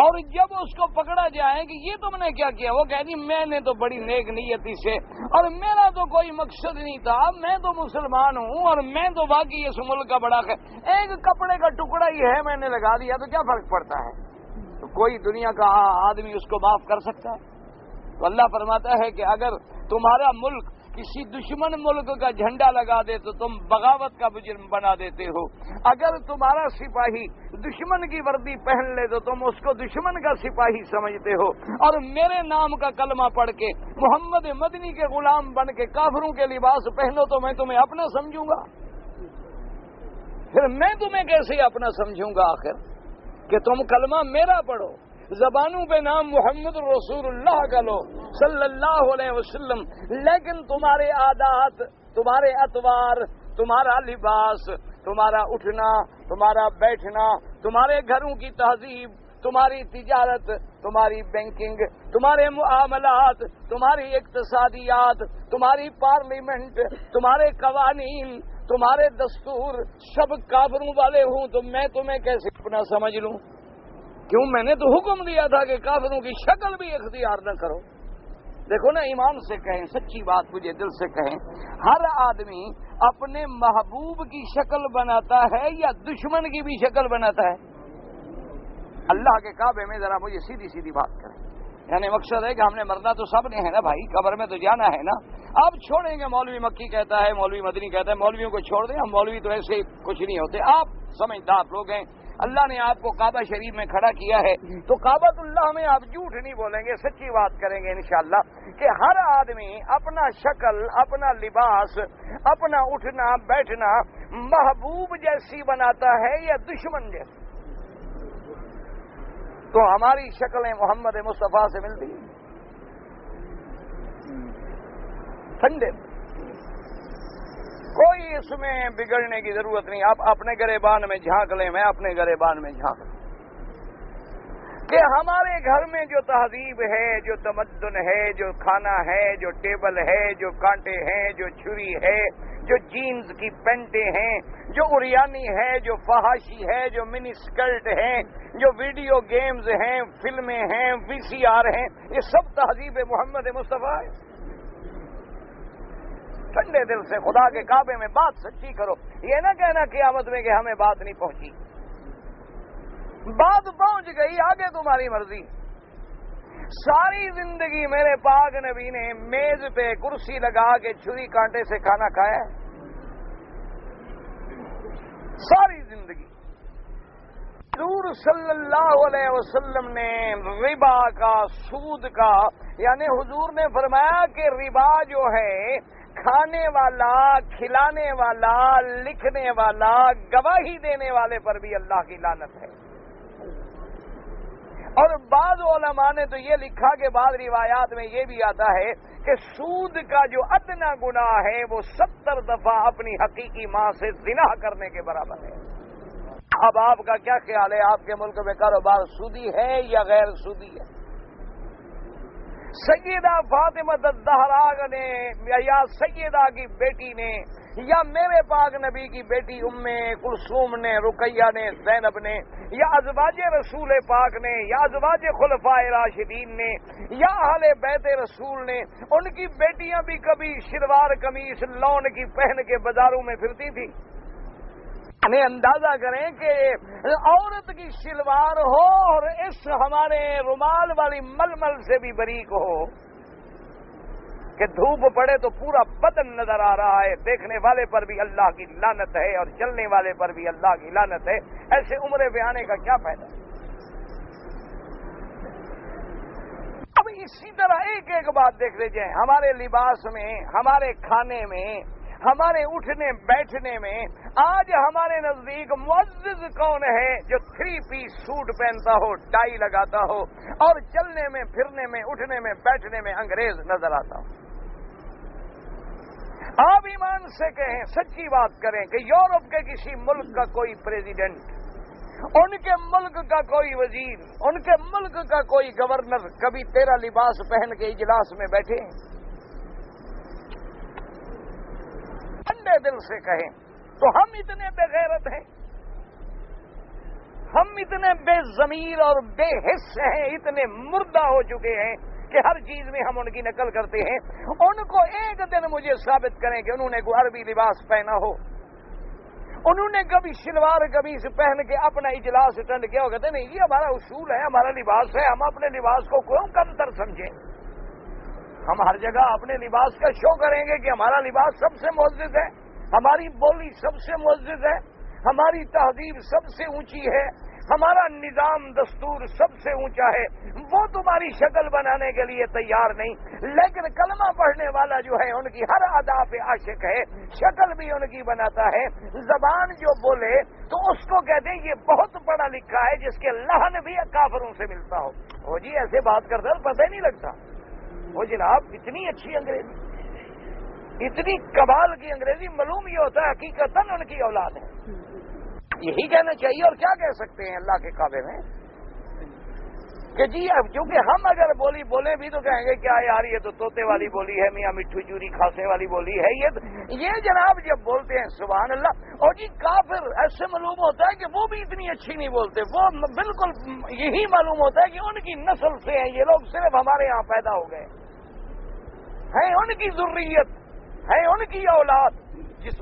اور جب اس کو پکڑا جائے کہ یہ تم نے کیا کیا، وہ کہتی میں نے تو بڑی نیک نیتی سے اور میرا تو کوئی مقصد نہیں تھا، میں تو مسلمان ہوں اور میں تو باقی اس ملک کا بڑا ایک کپڑے کا ٹکڑا ہی ہے میں نے لگا دیا تو کیا فرق پڑتا ہے؟ تو کوئی دنیا کا آدمی اس کو معاف کر سکتا ہے؟ تو اللہ فرماتا ہے کہ اگر تمہارا ملک کسی دشمن ملک کا جھنڈا لگا دے تو تم بغاوت کا مجرم بنا دیتے ہو، اگر تمہارا سپاہی دشمن کی وردی پہن لے تو تم اس کو دشمن کا سپاہی سمجھتے ہو، اور میرے نام کا کلمہ پڑھ کے محمد مدنی کے غلام بن کے کافروں کے لباس پہنو تو میں تمہیں اپنا سمجھوں گا؟ پھر میں تمہیں کیسے اپنا سمجھوں گا آخر کہ تم کلمہ میرا پڑھو، زبانوں پہ نام محمد رسول اللہ کا لو صلی اللہ علیہ وسلم، لیکن تمہارے عادات، تمہارے اطوار، تمہارا لباس، تمہارا اٹھنا، تمہارا بیٹھنا، تمہارے گھروں کی تہذیب، تمہاری تجارت، تمہاری بینکنگ، تمہارے معاملات، تمہاری اقتصادیات، تمہاری پارلیمنٹ، تمہارے قوانین، تمہارے دستور سب کافروں والے ہوں تو میں تمہیں کیسے اپنا سمجھ لوں؟ کیوں؟ میں نے تو حکم دیا تھا کہ کافروں کی شکل بھی اختیار نہ کرو۔ دیکھو نا، ایمان سے کہیں، سچی بات مجھے دل سے کہیں، ہر آدمی اپنے محبوب کی شکل بناتا ہے یا دشمن کی بھی شکل بناتا ہے؟ اللہ کے کعبے میں ذرا مجھے سیدھی سیدھی بات کریں، یعنی مقصد ہے کہ ہم نے مرنا تو سب نے ہے نا بھائی، قبر میں تو جانا ہے نا۔ آپ چھوڑیں گے، مولوی مکی کہتا ہے، مولوی مدنی کہتا ہے، مولویوں کو چھوڑ دیں، ہم مولوی تو ایسے کچھ نہیں ہوتے، آپ سمجھدار لوگ ہیں، اللہ نے آپ کو کعبہ شریف میں کھڑا کیا ہے تو کعبۃ اللہ میں آپ جھوٹ نہیں بولیں گے، سچی بات کریں گے انشاءاللہ کہ ہر آدمی اپنا شکل، اپنا لباس، اپنا اٹھنا بیٹھنا محبوب جیسی بناتا ہے یا دشمن جیسی؟ تو ہماری شکلیں محمد مصطفیٰ سے ملتی ہیں ٹھنڈے، کوئی اس میں بگڑنے کی ضرورت نہیں۔ آپ اپنے گریبان میں جھانک لیں، میں اپنے گریبان میں جھانک لوں کہ ہمارے گھر میں جو تہذیب ہے، جو تمدن ہے، جو کھانا ہے، جو ٹیبل ہے، جو کانٹے ہیں، جو چھری ہے، جو جینز کی پینٹیں ہیں، جو اریانی ہے، جو فحاشی ہے، جو منی اسکرٹ ہیں، جو ویڈیو گیمز ہیں، فلمیں ہیں، VCR ہیں، یہ سب تہذیب محمد مصطفیٰ ہے۔ ٹھنڈے دل سے خدا کے کعبے میں بات سچی کرو، یہ نہ کہنا قیامت میں کہ ہمیں بات نہیں پہنچی، بات پہنچ گئی، آگے تمہاری مرضی۔ ساری زندگی میرے پاک نبی نے میز پہ کرسی لگا کے چھری کانٹے سے کھانا کھایا ہے، ساری زندگی۔ حضور صلی اللہ علیہ وسلم نے ربا کا، سود کا، یعنی حضور نے فرمایا کہ ربا جو ہے، کھانے والا، کھلانے والا، لکھنے والا، گواہی دینے والے پر بھی اللہ کی لعنت ہے۔ اور بعض علماء نے تو یہ لکھا کہ بعض روایات میں یہ بھی آتا ہے کہ سود کا جو ادنا گناہ ہے وہ 70 دفعہ اپنی حقیقی ماں سے زنا کرنے کے برابر ہے۔ اب آپ کا کیا خیال ہے، آپ کے ملک میں کاروبار سودی ہے یا غیر سودی ہے؟ سیدہ فاطمہ الزہرا نے یا سیدہ کی بیٹی نے یا میرے پاک نبی کی بیٹی ام کلثوم نے، رقیہ نے، زینب نے، یا ازواج رسول پاک نے، یا ازواج خلفائے راشدین نے، یا اہل بیت رسول نے، ان کی بیٹیاں بھی کبھی شلوار قمیص لون کی پہن کے بازاروں میں پھرتی تھی؟ یعنی اندازہ کریں کہ عورت کی شلوار ہو اور اس ہمارے رومال والی ململ سے بھی باریک ہو کہ دھوپ پڑے تو پورا بدن نظر آ رہا ہے، دیکھنے والے پر بھی اللہ کی لعنت ہے اور چلنے والے پر بھی اللہ کی لعنت ہے، ایسے عمرے پہ آنے کا کیا فائدہ؟ اب اسی طرح ایک ایک بات دیکھ لیجئے، ہمارے لباس میں، ہمارے کھانے میں، ہمارے اٹھنے بیٹھنے میں، آج ہمارے نزدیک معزز کون ہے جو 3 پیس سوٹ پہنتا ہو، ٹائی لگاتا ہو اور چلنے میں، پھرنے میں، اٹھنے میں، بیٹھنے میں انگریز نظر آتا ہو؟ آپ ایمان سے کہیں، سچی بات کریں کہ یورپ کے کسی ملک کا کوئی پریزیڈنٹ، ان کے ملک کا کوئی وزیر، ان کے ملک کا کوئی گورنر کبھی تیرا لباس پہن کے اجلاس میں بیٹھے؟ ٹھنڈے دل سے کہیں تو ہم اتنے بے غیرت ہیں، ہم اتنے بے ضمیر اور بے حس ہیں، اتنے مردہ ہو چکے ہیں کہ ہر چیز میں ہم ان کی نقل کرتے ہیں۔ ان کو ایک دن مجھے ثابت کریں کہ انہوں نے کوئی عربی لباس پہنا ہو، انہوں نے کبھی شلوار قمیص پہن کے اپنا اجلاس اٹینڈ کیا ہو؟ کہتے نہیں یہ ہمارا اصول ہے، ہمارا لباس ہے، ہم اپنے لباس کو کیوں کمتر سمجھیں؟ ہم ہر جگہ اپنے لباس کا شو کریں گے کہ ہمارا لباس سب سے معزز ہے، ہماری بولی سب سے معزز ہے، ہماری تہذیب سب سے اونچی ہے، ہمارا نظام دستور سب سے اونچا ہے، وہ تمہاری شکل بنانے کے لیے تیار نہیں، لیکن کلمہ پڑھنے والا جو ہے ان کی ہر ادا پہ عاشق ہے، شکل بھی ان کی بناتا ہے، زبان جو بولے تو اس کو کہتے ہیں یہ بہت پڑھا لکھا ہے جس کے لحن بھی کافروں سے ملتا ہو۔ وہ جی ایسے بات کرتا پتہ ہی نہیں لگتا، وہ جناب اتنی اچھی انگریزی، اتنی کمال کی انگریزی، معلوم یہ ہوتا ہے حقیقتاً ان کی اولاد ہے۔ یہی کہنا چاہیے، اور کیا کہہ سکتے ہیں اللہ کے کعبے میں کہ جی اب کیونکہ ہم اگر بولی بولے بھی تو کہیں گے کیا یار یہ تو طوطے والی بولی ہے، میاں مٹھو چوری کھاسے والی بولی ہے، یہ جناب جب بولتے ہیں سبحان اللہ، اور جی کافر ایسے معلوم ہوتا ہے کہ وہ بھی اتنی اچھی نہیں بولتے، وہ بالکل یہی معلوم ہوتا ہے کہ ان کی نسل سے ہیں یہ لوگ، صرف ہمارے یہاں پیدا ہو گئے ہیں، ان کی ذریت ہے، ان کی اولاد جس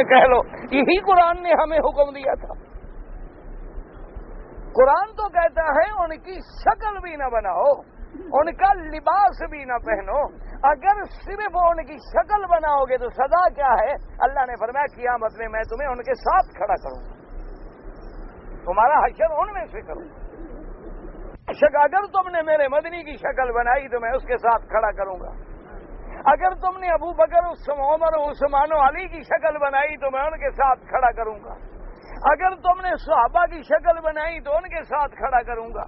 کہہ لو یہی قرآن نے ہمیں حکم دیا تھا۔ قرآن تو کہتا ہے ان کی شکل بھی نہ بناؤ، ان کا لباس بھی نہ پہنو. اگر صرف ان کی شکل بناؤ گے تو سزا کیا ہے؟ اللہ نے فرمایا قیامت میں میں تمہیں ان کے ساتھ کھڑا کروں گا, تمہارا حشر ان میں سے کروں. اگر تم نے میرے مدنی کی شکل بنائی تو میں اس کے ساتھ کھڑا کروں گا. اگر تم نے ابو بکر عمر عثمان و علی کی شکل بنائی تو میں ان کے ساتھ کھڑا کروں گا. اگر تم نے صحابہ کی شکل بنائی تو ان کے ساتھ کھڑا کروں گا.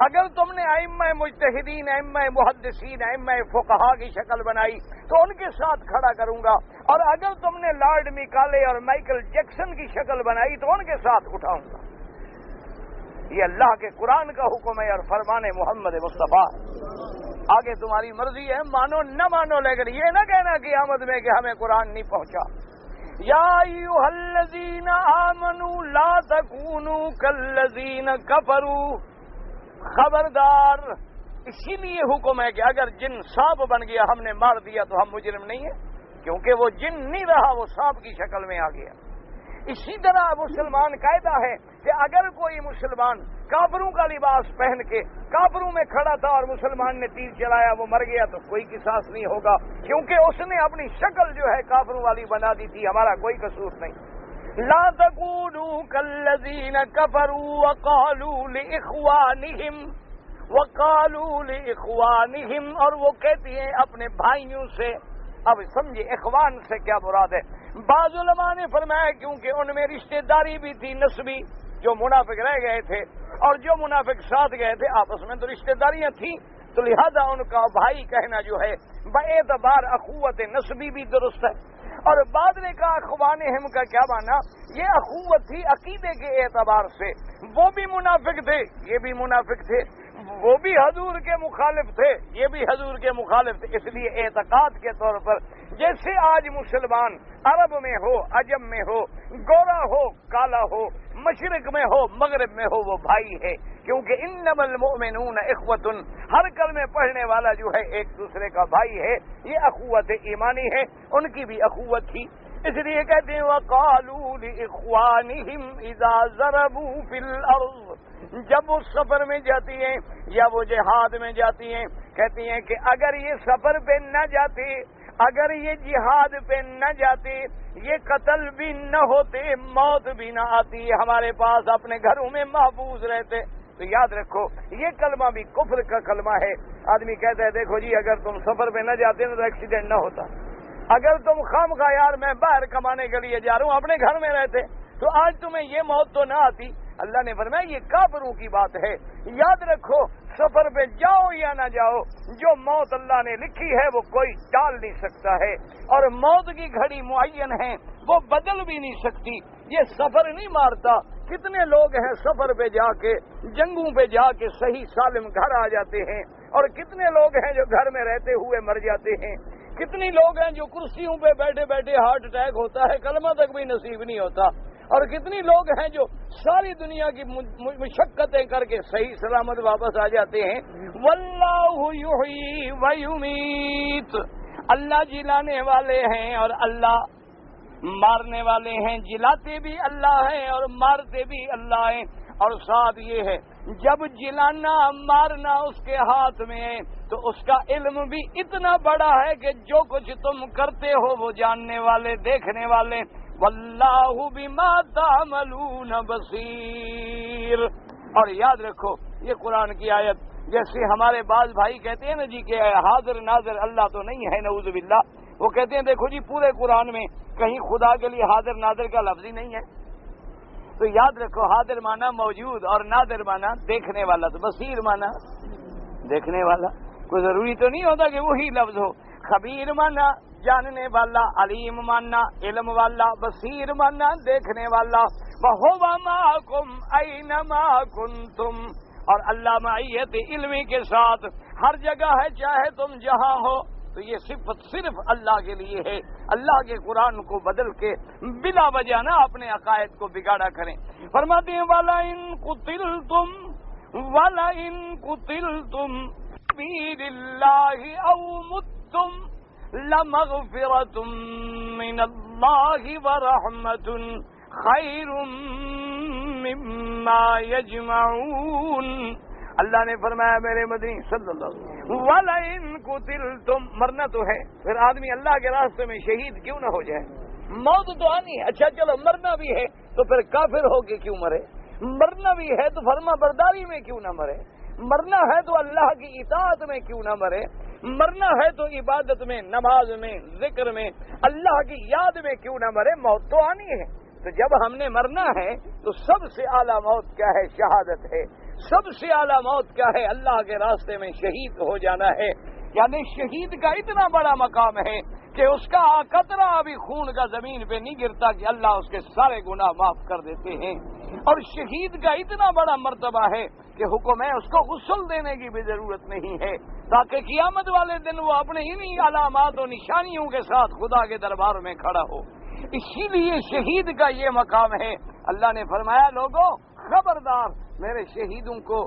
اگر تم نے ائمہ مجتہدین, ائمہ محدثین, ائمہ فقہا کی شکل بنائی تو ان کے ساتھ کھڑا کروں گا. اور اگر تم نے لارڈ میکالے اور مائیکل جیکسن کی شکل بنائی تو ان کے ساتھ اٹھاؤں گا. یہ اللہ کے قرآن کا حکم ہے اور فرمان محمد مصطفیٰ. آگے تمہاری مرضی ہے, مانو نہ مانو, لیکن یہ نہ کہنا قیامت میں کہ ہمیں قرآن نہیں پہنچا. یا ایھا الذین آمنوا لا تکونوا کالذین کفروا. خبردار, اسی لیے حکم ہے کہ اگر جن سانپ بن گیا ہم نے مار دیا تو ہم مجرم نہیں ہیں, کیونکہ وہ جن نہیں رہا, وہ سانپ کی شکل میں آ گیا. اسی طرح مسلمان قاعدہ ہے کہ اگر کوئی مسلمان کافروں کا لباس پہن کے کافروں میں کھڑا تھا اور مسلمان نے تیر چلایا, وہ مر گیا تو کوئی قصاص نہیں ہوگا, کیونکہ اس نے اپنی شکل جو ہے کافروں والی بنا دی تھی, ہمارا کوئی قصور نہیں. لا تکونوا کالذین کفروا وقالوا لإخوانہم, اور وہ کہتی ہیں اپنے بھائیوں سے. اب سمجھے اخوان سے کیا مراد ہے؟ بعض علماء نے فرمایا کیونکہ ان میں رشتہ داری بھی تھی نسبی, جو منافق رہ گئے تھے اور جو منافق ساتھ گئے تھے آپس میں تو رشتہ داریاں تھیں, تو لہذا ان کا بھائی کہنا جو ہے باعتبار اخوت نسبی بھی درست ہے. اور بعد نے کہا اخوانہم کا کیا معنی؟ یہ اخوت تھی عقیدے کے اعتبار سے, وہ بھی منافق تھے یہ بھی منافق تھے, وہ بھی حضور کے مخالف تھے یہ بھی حضور کے مخالف تھے. اس لیے اعتقاد کے طور پر جیسے آج مسلمان عرب میں ہو, عجم میں ہو, گورا ہو, کالا ہو, مشرق میں ہو, مغرب میں ہو, وہ بھائی ہے, کیونکہ انما المؤمنون اخوۃ, ہر کلمے پڑھنے والا جو ہے ایک دوسرے کا بھائی ہے. یہ اخوت ایمانی ہے, ان کی بھی اخوت تھی. اس لیے کہتے ہیں وقالوا لاخوانہم اذا ضربوا فی الارض, جب وہ سفر میں جاتی ہیں یا وہ جہاد میں جاتی ہیں, کہتی ہیں کہ اگر یہ سفر پہ نہ جاتے, اگر یہ جہاد پہ نہ جاتے, یہ قتل بھی نہ ہوتے, موت بھی نہ آتی, ہمارے پاس اپنے گھروں میں محفوظ رہتے. تو یاد رکھو یہ کلمہ بھی کفر کا کلمہ ہے. آدمی کہتا ہے دیکھو جی اگر تم سفر پہ نہ جاتے نا تو ایکسیڈنٹ نہ ہوتا, اگر تم خواہ یار میں باہر کمانے کے لیے جا رہا ہوں اپنے گھر میں رہتے تو آج تمہیں یہ موت تو نہ آتی. اللہ نے فرمایا یہ کافروں کی بات ہے. یاد رکھو سفر پہ جاؤ یا نہ جاؤ, جو موت اللہ نے لکھی ہے وہ کوئی ٹال نہیں سکتا ہے, اور موت کی گھڑی معین ہے, وہ بدل بھی نہیں سکتی. یہ سفر نہیں مارتا. کتنے لوگ ہیں سفر پہ جا کے, جنگوں پہ جا کے صحیح سالم گھر آ جاتے ہیں, اور کتنے لوگ ہیں جو گھر میں رہتے ہوئے مر جاتے ہیں. کتنی لوگ ہیں جو کرسیوں پہ بیٹھے بیٹھے ہارٹ اٹیک ہوتا ہے, کلمہ تک بھی نصیب نہیں ہوتا. اور کتنی لوگ ہیں جو ساری دنیا کی مشقتیں کر کے صحیح سلامت واپس آ جاتے ہیں. واللہ یحیی و یمیت, اللہ جلانے والے ہیں اور اللہ مارنے والے ہیں. جلاتے بھی اللہ ہیں اور مارتے بھی اللہ ہیں. اور ساتھ یہ ہے جب جلانا مارنا اس کے ہاتھ میں ہے تو اس کا علم بھی اتنا بڑا ہے کہ جو کچھ تم کرتے ہو وہ جاننے والے, دیکھنے والے. واللہ بما تعملون بصیر. اور یاد رکھو یہ قرآن کی آیت, جیسے ہمارے بعض بھائی کہتے ہیں نا جی کہ حاضر ناظر اللہ تو نہیں ہے, نعوذ باللہ. وہ کہتے ہیں دیکھو جی پورے قرآن میں کہیں خدا کے لیے حاضر ناظر کا لفظ ہی نہیں ہے. تو یاد رکھو حاضر مانا موجود اور ناظر مانا دیکھنے والا. تو بصیر مانا دیکھنے والا. کوئی ضروری تو نہیں ہوتا کہ وہی لفظ ہو. خبیر مانا جاننے والا, علیم مانا علم والا, بصیر مانا دیکھنے والا. وَهُوَ مَعَكُمْ أَيْنَمَا كُنْتُمْ, اور اللہ معیت علمی کے ساتھ ہر جگہ ہے چاہے تم جہاں ہو. تو یہ صفت صرف اللہ کے لیے ہے. اللہ کے قرآن کو بدل کے بلا وجہ نہ اپنے عقائد کو بگاڑا کریں. فرماتے ہیں وَلَئِن قُتِلْتُمْ سَبِيلِ اللَّهِ أَوْ مُتُّمْ لَمَغْفِرَةٌ مِّنَ اللَّهِ وَرَحْمَةٌ خَيْرٌ مِّمَّا يَجْمَعُونَ. اللہ نے فرمایا میرے مدنی صلی اللہ علیہ وسلم وَلَئِن قُتِلْتُمْ، مرنا تو ہے، پھر آدمی اللہ کے راستے میں شہید کیوں نہ ہو جائے؟ موت تو آنی ہے، اچھا چلو مرنا بھی ہے تو پھر کافر ہو کے کیوں مرے؟ مرنا بھی ہے تو فرما برداری میں کیوں نہ مرے؟ مرنا ہے تو اللہ کی اطاعت میں کیوں نہ مرے؟ مرنا ہے تو عبادت میں، نماز میں، ذکر میں، اللہ کی یاد میں کیوں نہ مرے؟ موت تو آنی ہے۔ تو جب ہم نے مرنا ہے تو سب سے اعلیٰ موت کیا ہے؟ شہادت ہے۔ سب سے اعلیٰ موت کیا ہے؟ اللہ کے راستے میں شہید ہو جانا ہے۔ یعنی شہید کا اتنا بڑا مقام ہے کہ اس کا قطرہ ابھی خون کا زمین پہ نہیں گرتا کہ اللہ اس کے سارے گناہ معاف کر دیتے ہیں۔ اور شہید کا اتنا بڑا مرتبہ ہے کہ حکم ہے اس کو غسل دینے کی بھی ضرورت نہیں ہے، تاکہ قیامت والے دن وہ اپنے انہی علامات و نشانیوں کے ساتھ خدا کے دربار میں کھڑا ہو۔ اسی لیے شہید کا یہ مقام ہے۔ اللہ نے فرمایا لوگوں خبردار، میرے شہیدوں کو،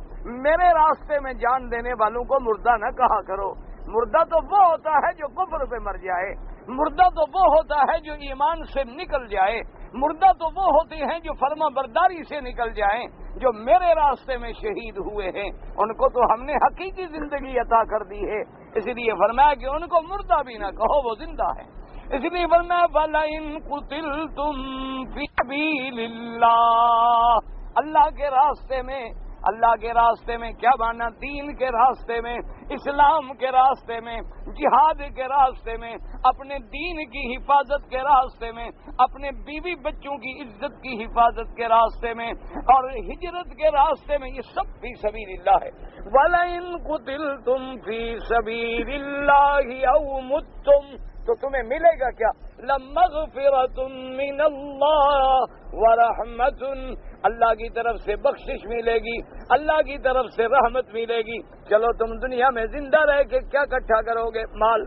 میرے راستے میں جان دینے والوں کو مردہ نہ کہا کرو۔ مردہ تو وہ ہوتا ہے جو کفر پہ مر جائے، مردہ تو وہ ہوتا ہے جو ایمان سے نکل جائے، مردہ تو وہ ہوتے ہیں جو فرما برداری سے نکل جائیں۔ جو میرے راستے میں شہید ہوئے ہیں ان کو تو ہم نے حقیقی زندگی عطا کر دی ہے، اس لیے فرمایا کہ ان کو مردہ بھی نہ کہو، وہ زندہ ہے۔ اس لیے فرمایا وَلَئِن قُتِلْتُمْ فِي سَبِيلِ اللَّهِ، اللہ کے راستے میں، اللہ کے راستے میں کیا مانا؟ دین کے راستے میں، اسلام کے راستے میں، جہاد کے راستے میں، اپنے دین کی حفاظت کے راستے میں، اپنے بیوی بچوں کی عزت کی حفاظت کے راستے میں، اور ہجرت کے راستے میں، یہ سب فی سبیل اللہ ہے۔ وَلَئِن قُتِلْتُمْ فِي سَبِيلِ اللَّهِ أَوْ مُتُّمْ، تو تمہیں ملے گا کیا؟ لَمَغْفِرَةٌ مِّنَ اللَّهِ وَرَحْمَةٌ، اللہ کی طرف سے بخشش ملے گی، اللہ کی طرف سے رحمت ملے گی۔ چلو تم دنیا میں زندہ رہ کے کیا اکٹھا کرو گے؟ مال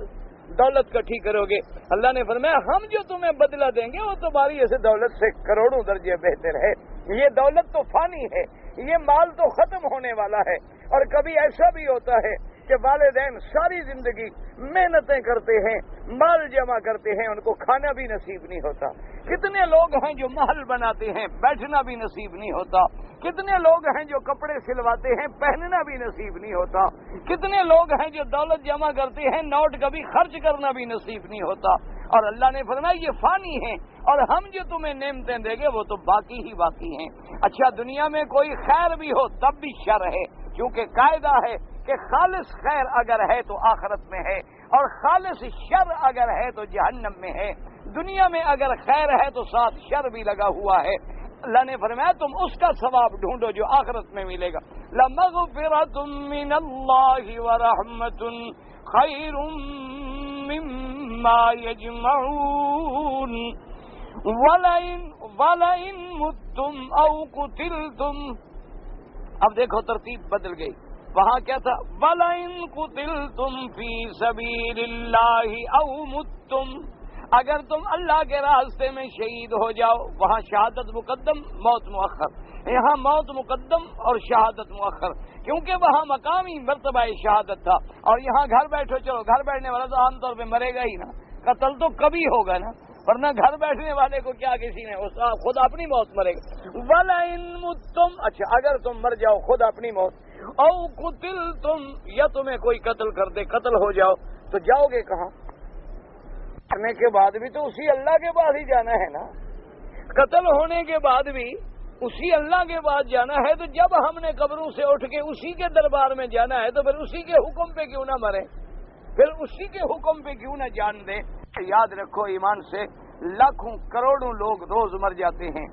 دولت اکٹھی کرو گے۔ اللہ نے فرمایا ہم جو تمہیں بدلہ دیں گے وہ تمہاری ایسے دولت سے کروڑوں درجے بہتر ہے۔ یہ دولت تو فانی ہے، یہ مال تو ختم ہونے والا ہے۔ اور کبھی ایسا بھی ہوتا ہے کہ والدین ساری زندگی محنتیں کرتے ہیں، مال جمع کرتے ہیں، ان کو کھانا بھی نصیب نہیں ہوتا۔ کتنے لوگ ہیں جو محل بناتے ہیں، بیٹھنا بھی نصیب نہیں ہوتا۔ کتنے لوگ ہیں جو کپڑے سلواتے ہیں، پہننا بھی نصیب نہیں ہوتا۔ کتنے لوگ ہیں جو دولت جمع کرتے ہیں، نوٹ کبھی خرچ کرنا بھی نصیب نہیں ہوتا۔ اور اللہ نے فرمایا یہ فانی ہیں، اور ہم جو تمہیں نعمتیں دیں گے وہ تو باقی ہی باقی ہیں۔ اچھا دنیا میں کوئی خیر بھی ہو تب بھی شر ہے، کیونکہ قاعدہ ہے کہ خالص خیر اگر ہے تو آخرت میں ہے، اور خالص شر اگر ہے تو جہنم میں ہے۔ دنیا میں اگر خیر ہے تو ساتھ شر بھی لگا ہوا ہے۔ اللہ نے فرمایا تم اس کا ثواب ڈھونڈو جو آخرت میں ملے گا۔ لَمَغْفِرَةٌ مِّنَ اللَّهِ وَرَحْمَةٌ خَيْرٌ مِّمَّا يَجْمَعُونَ وَلَئِن مُتُّمْ أَوْ قُتِلْتُمْ، اب دیکھو ترتیب بدل گئی۔ وہاں کیا تھا؟ وَلَئِن قُتِلْتُمْ فِي سَبِيلِ اللَّهِ أَوْ مُتُّمْ، اگر تم اللہ کے راستے میں شہید ہو جاؤ، وہاں شہادت مقدم موت مؤخر، یہاں موت مقدم اور شہادت مؤخر، کیونکہ وہاں مقامی مرتبہ شہادت تھا، اور یہاں گھر بیٹھو، چلو گھر بیٹھنے والا تو عام طور پہ مرے گا ہی نا، قتل تو کبھی ہوگا نا، ورنہ گھر بیٹھنے والے کو کیا کسی نے خود اپنی موت مرے گا۔ وَلَئِن مُتُّمْ، اچھا اگر تم مر جاؤ خود اپنی موت، او قتلتم، یا تمہیں کوئی قتل کر دے، قتل ہو جاؤ، تو جاؤ گے کہاں؟ مرنے کے بعد بھی تو اسی اللہ کے پاس ہی جانا ہے نا، قتل ہونے کے بعد بھی اسی اللہ کے پاس جانا ہے۔ تو جب ہم نے قبروں سے اٹھ کے اسی کے دربار میں جانا ہے تو پھر اسی کے حکم پہ کیوں نہ مرے، پھر اسی کے حکم پہ کیوں نہ جان دیں۔ یاد رکھو ایمان سے لاکھوں کروڑوں لوگ روز مر جاتے ہیں۔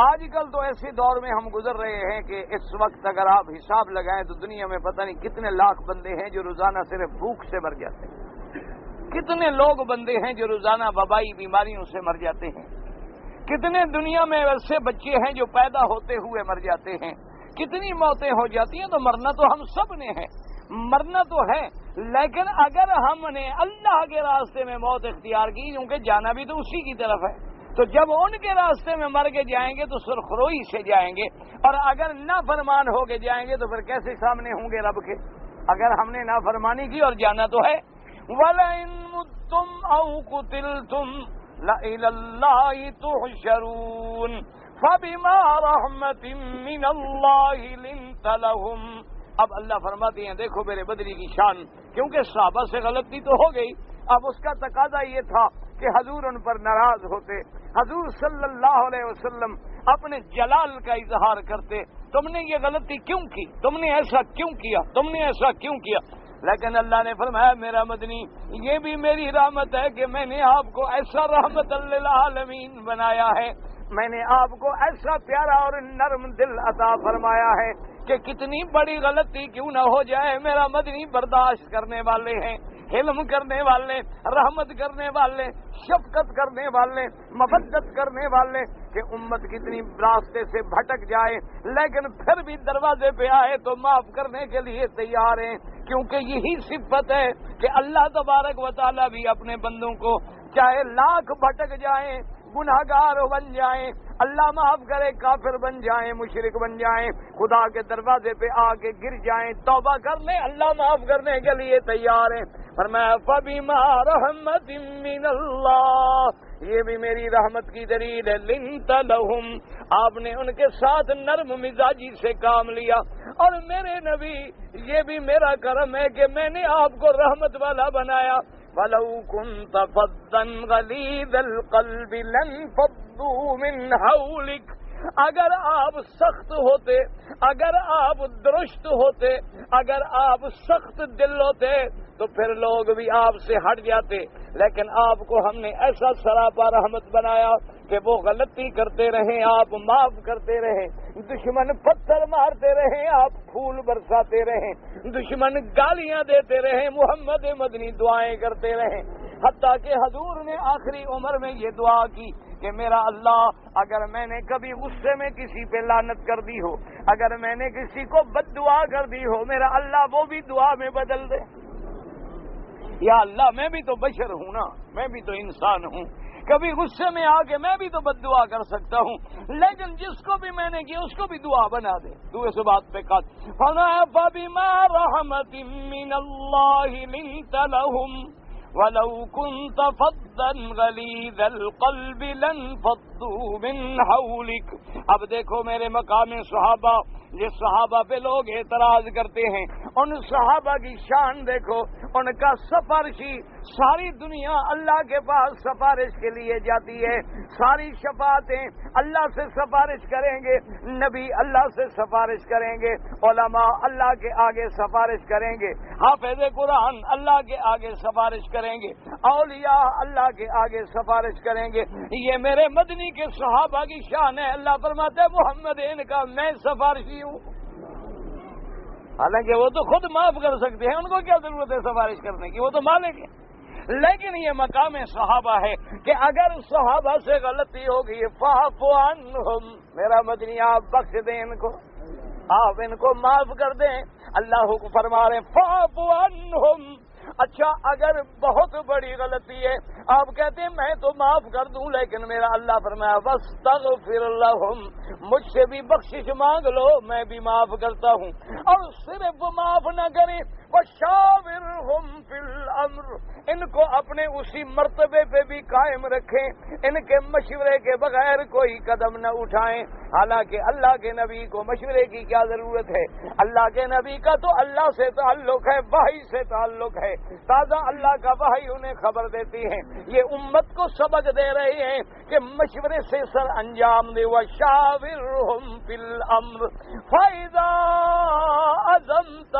آج کل تو ایسے دور میں ہم گزر رہے ہیں کہ اس وقت اگر آپ حساب لگائیں تو دنیا میں پتہ نہیں کتنے لاکھ بندے ہیں جو روزانہ صرف بھوک سے مر جاتے ہیں، کتنے لوگ بندے ہیں جو روزانہ وبائی بیماریوں سے مر جاتے ہیں، کتنے دنیا میں ایسے بچے ہیں جو پیدا ہوتے ہوئے مر جاتے ہیں، کتنی موتیں ہو جاتی ہیں۔ تو مرنا تو ہم سب نے ہے، مرنا تو ہے، لیکن اگر ہم نے اللہ کے راستے میں موت اختیار کی، کیونکہ جانا بھی تو اسی کی طرف ہے، تو جب ان کے راستے میں مر کے جائیں گے تو سرخروئی سے جائیں گے، اور اگر نافرمان ہو کے جائیں گے تو پھر کیسے سامنے ہوں گے رب کے؟ اگر ہم نے نافرمانی کی اور جانا تو ہے۔ وَلَئِن مُتُّمْ أَوْ قُتِلْتُمْ لَإِلَى اللَّهِ تُحْشَرُونَ فَبِمَا رَحْمَةٍ مِّنَ اللَّهِ لِنتَ لَهُمْ اب اللہ فرماتے ہیں دیکھو میرے بدری کی شان، کیونکہ صحابہ سے غلطی تو ہو گئی، اب اس کا تقاضا یہ تھا کہ حضور ان پر ناراض ہوتے، حضور صلی اللہ علیہ وسلم اپنے جلال کا اظہار کرتے، تم نے یہ غلطی کیوں کی، تم نے ایسا کیوں کیا، تم نے ایسا کیوں کیا؟ لیکن اللہ نے فرمایا میرا مدنی یہ بھی میری رحمت ہے کہ میں نے آپ کو ایسا رحمت للعالمین بنایا ہے، میں نے آپ کو ایسا پیارا اور نرم دل عطا فرمایا ہے کہ کتنی بڑی غلطی کیوں نہ ہو جائے میرا مدنی برداشت کرنے والے ہیں، حلم کرنے والے، رحمت کرنے والے، شفقت کرنے والے، مودت کرنے والے، کہ امت کتنی راستے سے بھٹک جائے لیکن پھر بھی دروازے پہ آئے تو معاف کرنے کے لیے تیار ہیں، کیونکہ یہی صفت ہے کہ اللہ تبارک و تعالیٰ بھی اپنے بندوں کو چاہے لاکھ بھٹک جائیں، گناہگار بن جائیں، اللہ معاف کرے، کافر بن جائیں، مشرک بن جائیں، خدا کے دروازے پہ آ کے گر جائیں، توبہ کرنے اللہ معاف کرنے کے لیے تیار ہیں۔ فرمایا فَبِمَا رَحْمَةٍ مِّنَ اللَّهِ، یہ بھی میری رحمت کی دلیل ہے، لِنْتَ لَهُمْ، آپ نے ان کے ساتھ نرم مزاجی سے کام لیا، اور میرے نبی یہ بھی میرا کرم ہے کہ میں نے آپ کو رحمت والا بنایا۔ وَلَوْ كُنْتَ فَظًّا غَلِيظَ الْقَلْبِ لَانفَضُّوا مِنْ حَوْلِكَ، اگر آپ سخت ہوتے، اگر آپ درست ہوتے، اگر آپ سخت دل ہوتے تو پھر لوگ بھی آپ سے ہٹ جاتے، لیکن آپ کو ہم نے ایسا سراپا رحمت بنایا کہ وہ غلطی کرتے رہیں آپ معاف کرتے رہیں، دشمن پتھر مارتے رہیں آپ پھول برساتے رہیں، دشمن گالیاں دیتے رہیں محمد مدنی دعائیں کرتے رہیں، حتیٰ کہ حضور نے آخری عمر میں یہ دعا کی کہ میرا اللہ اگر میں نے کبھی غصے میں کسی پہ لعنت کر دی ہو، اگر میں نے کسی کو بد دعا کر دی ہو، میرا اللہ وہ بھی دعا میں بدل دے۔ یا اللہ میں بھی تو بشر ہوں نا، میں بھی تو انسان ہوں، کبھی غصے میں آ کے میں بھی تو بد دعا کر سکتا ہوں، لیکن جس کو بھی میں نے کیا اس کو بھی دعا بنا دے۔ دوسرے سے بات پہ کہا فَبِمَا رَحْمَةٍ مِّنَ اللَّهِ لِنْتَ لَهُمْ وَلَوْ كُنْتَ فَظًّا غَلِيظَ الْقَلْبِ لَانفَضُّوا مِنْ حَوْلِكَ۔ اب دیکھو میرے مقام صحابہ، جس صحابہ پہ لوگ اعتراض کرتے ہیں، ان صحابہ کی شان دیکھو، ان کا سفارشی ساری دنیا اللہ کے پاس سفارش کے لیے جاتی ہے، ساری شفاعتیں اللہ سے سفارش کریں گے، نبی اللہ سے سفارش کریں گے، علماء اللہ کے آگے سفارش کریں گے، حافظ قرآن اللہ کے آگے سفارش کریں گے، اولیاء اللہ کے آگے سفارش کریں گے۔ یہ میرے مدنی کے صحابہ کی شان ہے۔ اللہ فرماتے ہیں محمد ان کا میں سفارشی ہوں، حالانکہ وہ تو خود معاف کر سکتے ہیں، ان کو کیا ضرورت ہے سفارش کرنے کی، وہ تو مالک ہیں، لیکن یہ مقام صحابہ ہے کہ اگر صحابہ سے غلطی ہوگی فاعف عنہم، میرا مدنی آپ بخش دیں ان کو، آپ ان کو معاف کر دیں۔ اللہ کو فرما رہے ہیں فاعف عنہم۔ اچھا اگر بہت بڑی غلطی ہے آپ کہتے ہیں میں تو معاف کر دوں، لیکن میرا اللہ فرمایا واستغفر لہم، مجھ سے بھی بخشش مانگ لو، میں بھی معاف کرتا ہوں، اور صرف معاف نہ کریں وشاورہم فی الامر، ان کو اپنے اسی مرتبے پہ بھی قائم رکھیں، ان کے مشورے کے بغیر کوئی قدم نہ اٹھائیں۔ حالانکہ اللہ کے نبی کو مشورے کی کیا ضرورت ہے، اللہ کے نبی کا تو اللہ سے تعلق ہے، وحی سے تعلق ہے، تازہ اللہ کا وحی انہیں خبر دیتی ہے، یہ امت کو سبق دے رہے ہیں کہ مشورے سے سر انجام دے۔ وشاورہم فی الامر فاذا عزمت،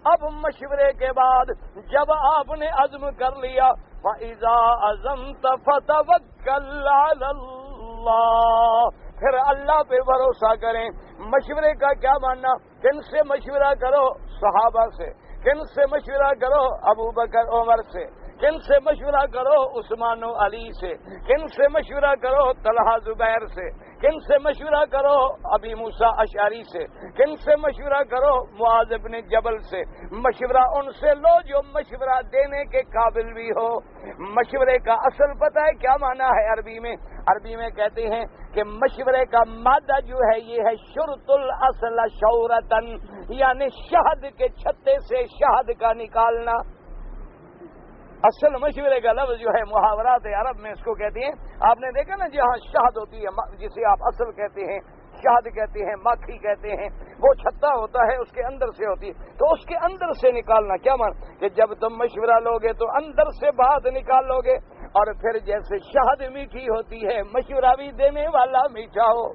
اب مشورے کے بعد جب آپ نے عزم کر لیا، فاذا عزمت فتوکل علی اللہ، پھر اللہ پہ بھروسہ کریں۔ مشورے کا کیا ماننا؟ کن سے مشورہ کرو؟ صحابہ سے۔ کن سے مشورہ کرو؟ ابو بکر عمر سے۔ کن سے مشورہ کرو؟ عثمان و علی سے۔ کن سے مشورہ کرو؟ طلحہ زبیر سے۔ کن سے مشورہ کرو؟ ابی موسیٰ اشعری سے۔ کن سے مشورہ کرو؟ معاذ بن جبل سے۔ مشورہ ان سے لو جو مشورہ دینے کے قابل بھی ہو۔ مشورے کا اصل پتہ ہے کیا معنی ہے عربی میں؟ عربی میں کہتے ہیں کہ مشورے کا مادہ جو ہے یہ ہے شرط الاصل شورتن، یعنی شہد کے چھتے سے شہد کا نکالنا۔ اصل مشورے کا لفظ جو ہے محاورات عرب میں اس کو کہتے ہیں، آپ نے دیکھا نا جہاں شہد ہوتی ہے جسے آپ اصل کہتے ہیں، شہد کہتے ہیں، ماکھی کہتے ہیں، وہ چھتا ہوتا ہے، اس کے اندر سے ہوتی ہے، تو اس کے اندر سے نکالنا کیا مان کہ جب تم مشورہ لوگے تو اندر سے بات نکال لو گے، اور پھر جیسے شہد میٹھی ہوتی ہے، مشورہ بھی دینے والا میٹھا ہو،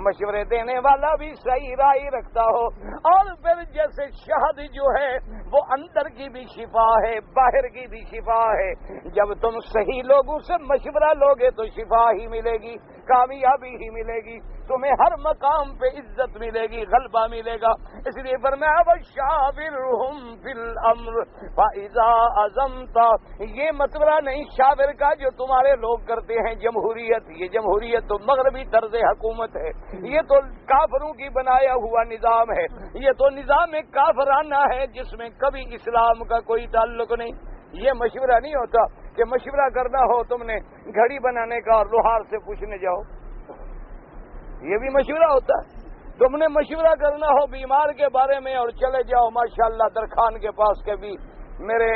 مشورے دینے والا بھی صحیح رائے رکھتا ہو، اور پھر جیسے شہد جو ہے وہ اندر کی بھی شفا ہے، باہر کی بھی شفا ہے، جب تم صحیح لوگوں سے مشورہ لوگے تو شفا ہی ملے گی، کامیابی ہی ملے گی، تمہیں ہر مقام پہ عزت ملے گی، غلبہ ملے گا۔ اس لیے فرمایا وَشَاوِرْهُمْ فِي الْأَمْرِ فَإِذَا عَزَمْتَ، یہ مشورہ نہیں شاور کا جو تمہارے لوگ کرتے ہیں، جمہوریت، یہ جمہوریت تو مغربی طرز حکومت ہے، یہ تو کافروں کی بنایا ہوا نظام ہے، یہ تو نظام کافرانہ ہے جس میں کبھی اسلام کا کوئی تعلق نہیں۔ یہ مشورہ نہیں ہوتا کہ مشورہ کرنا ہو تم نے گھڑی بنانے کا اور لوہار سے پوچھنے جاؤ، یہ بھی مشورہ ہوتا ہے۔ تم نے مشورہ کرنا ہو بیمار کے بارے میں اور چلے جاؤ ماشاءاللہ درخان کے پاس کے بھی میرے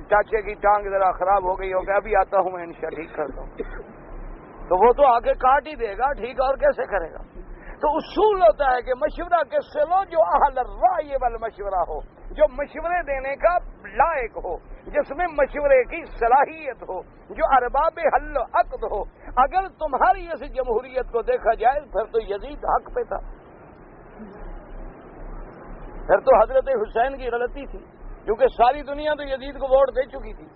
چاچے کی ٹانگ ذرا خراب ہو گئی ہوگی، ابھی آتا ہوں میں انشاءاللہ ٹھیک کر دوں، تو وہ تو آگے کاٹ ہی دے گا، ٹھیک اور کیسے کرے گا؟ تو اصول ہوتا ہے کہ مشورہ کس سے لو جو اہل الرائے والمشورہ ہو، جو مشورے دینے کا لائق ہو، جس میں مشورے کی صلاحیت ہو، جو ارباب حل و عقد ہو۔ اگر تمہاری ایسی جمہوریت کو دیکھا جائے پھر تو یزید حق پہ تھا، پھر تو حضرت حسین کی غلطی تھی، کیونکہ ساری دنیا تو یزید کو ووٹ دے چکی تھی،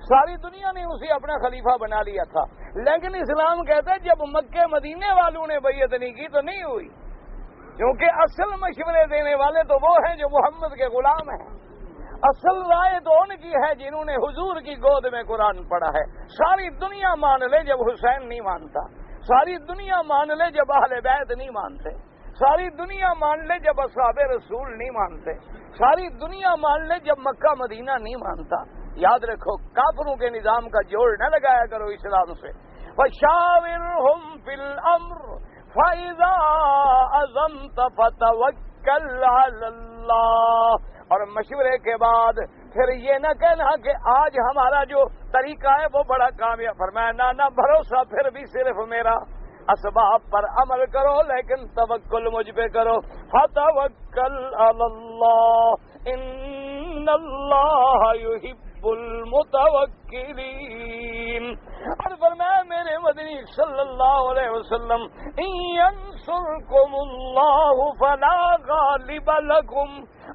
ساری دنیا نے اسے اپنا خلیفہ بنا لیا تھا، لیکن اسلام کہتا ہے جب مکے مدینے والوں نے بیعت نہیں کی تو نہیں ہوئی، کیونکہ اصل مشورے دینے والے تو وہ ہیں جو محمد کے غلام ہیں، اصل رائے تو ان کی ہے جنہوں نے حضور کی گود میں قرآن پڑھا ہے۔ ساری دنیا مان لے جب حسین نہیں مانتا، ساری دنیا مان لے جب اہل بیت نہیں مانتے، ساری دنیا مان لے جب اصحاب رسول نہیں مانتے، ساری دنیا مان لے جب مکہ مدینہ نہیں مانتا۔ یاد رکھو کافروں کے نظام کا جوڑ نہ لگایا کرو اسلام سے۔ وَشَاوِرْهُمْ فِي الْأَمْرِ فَإِذَا عَزَمْتَ فَتَوَكَّلْ عَلَى اللَّهِ، اور مشورے کے بعد پھر یہ نہ کہنا کہ آج ہمارا جو طریقہ ہے وہ بڑا کامیاب، فرمایا نہ بھروسہ پھر بھی صرف میرا، اسباب پر عمل کرو لیکن توکل مجھ پہ کرو۔ فَتَوَكَّلْ عَلَى اللَّهِ إِنَّ اللَّهَ يُحِبُّ المتوکلین، اور فرمایا میرے مدنی صلی اللہ علیہ وسلم ان ینصرکم اللہ فلا غالب لکم،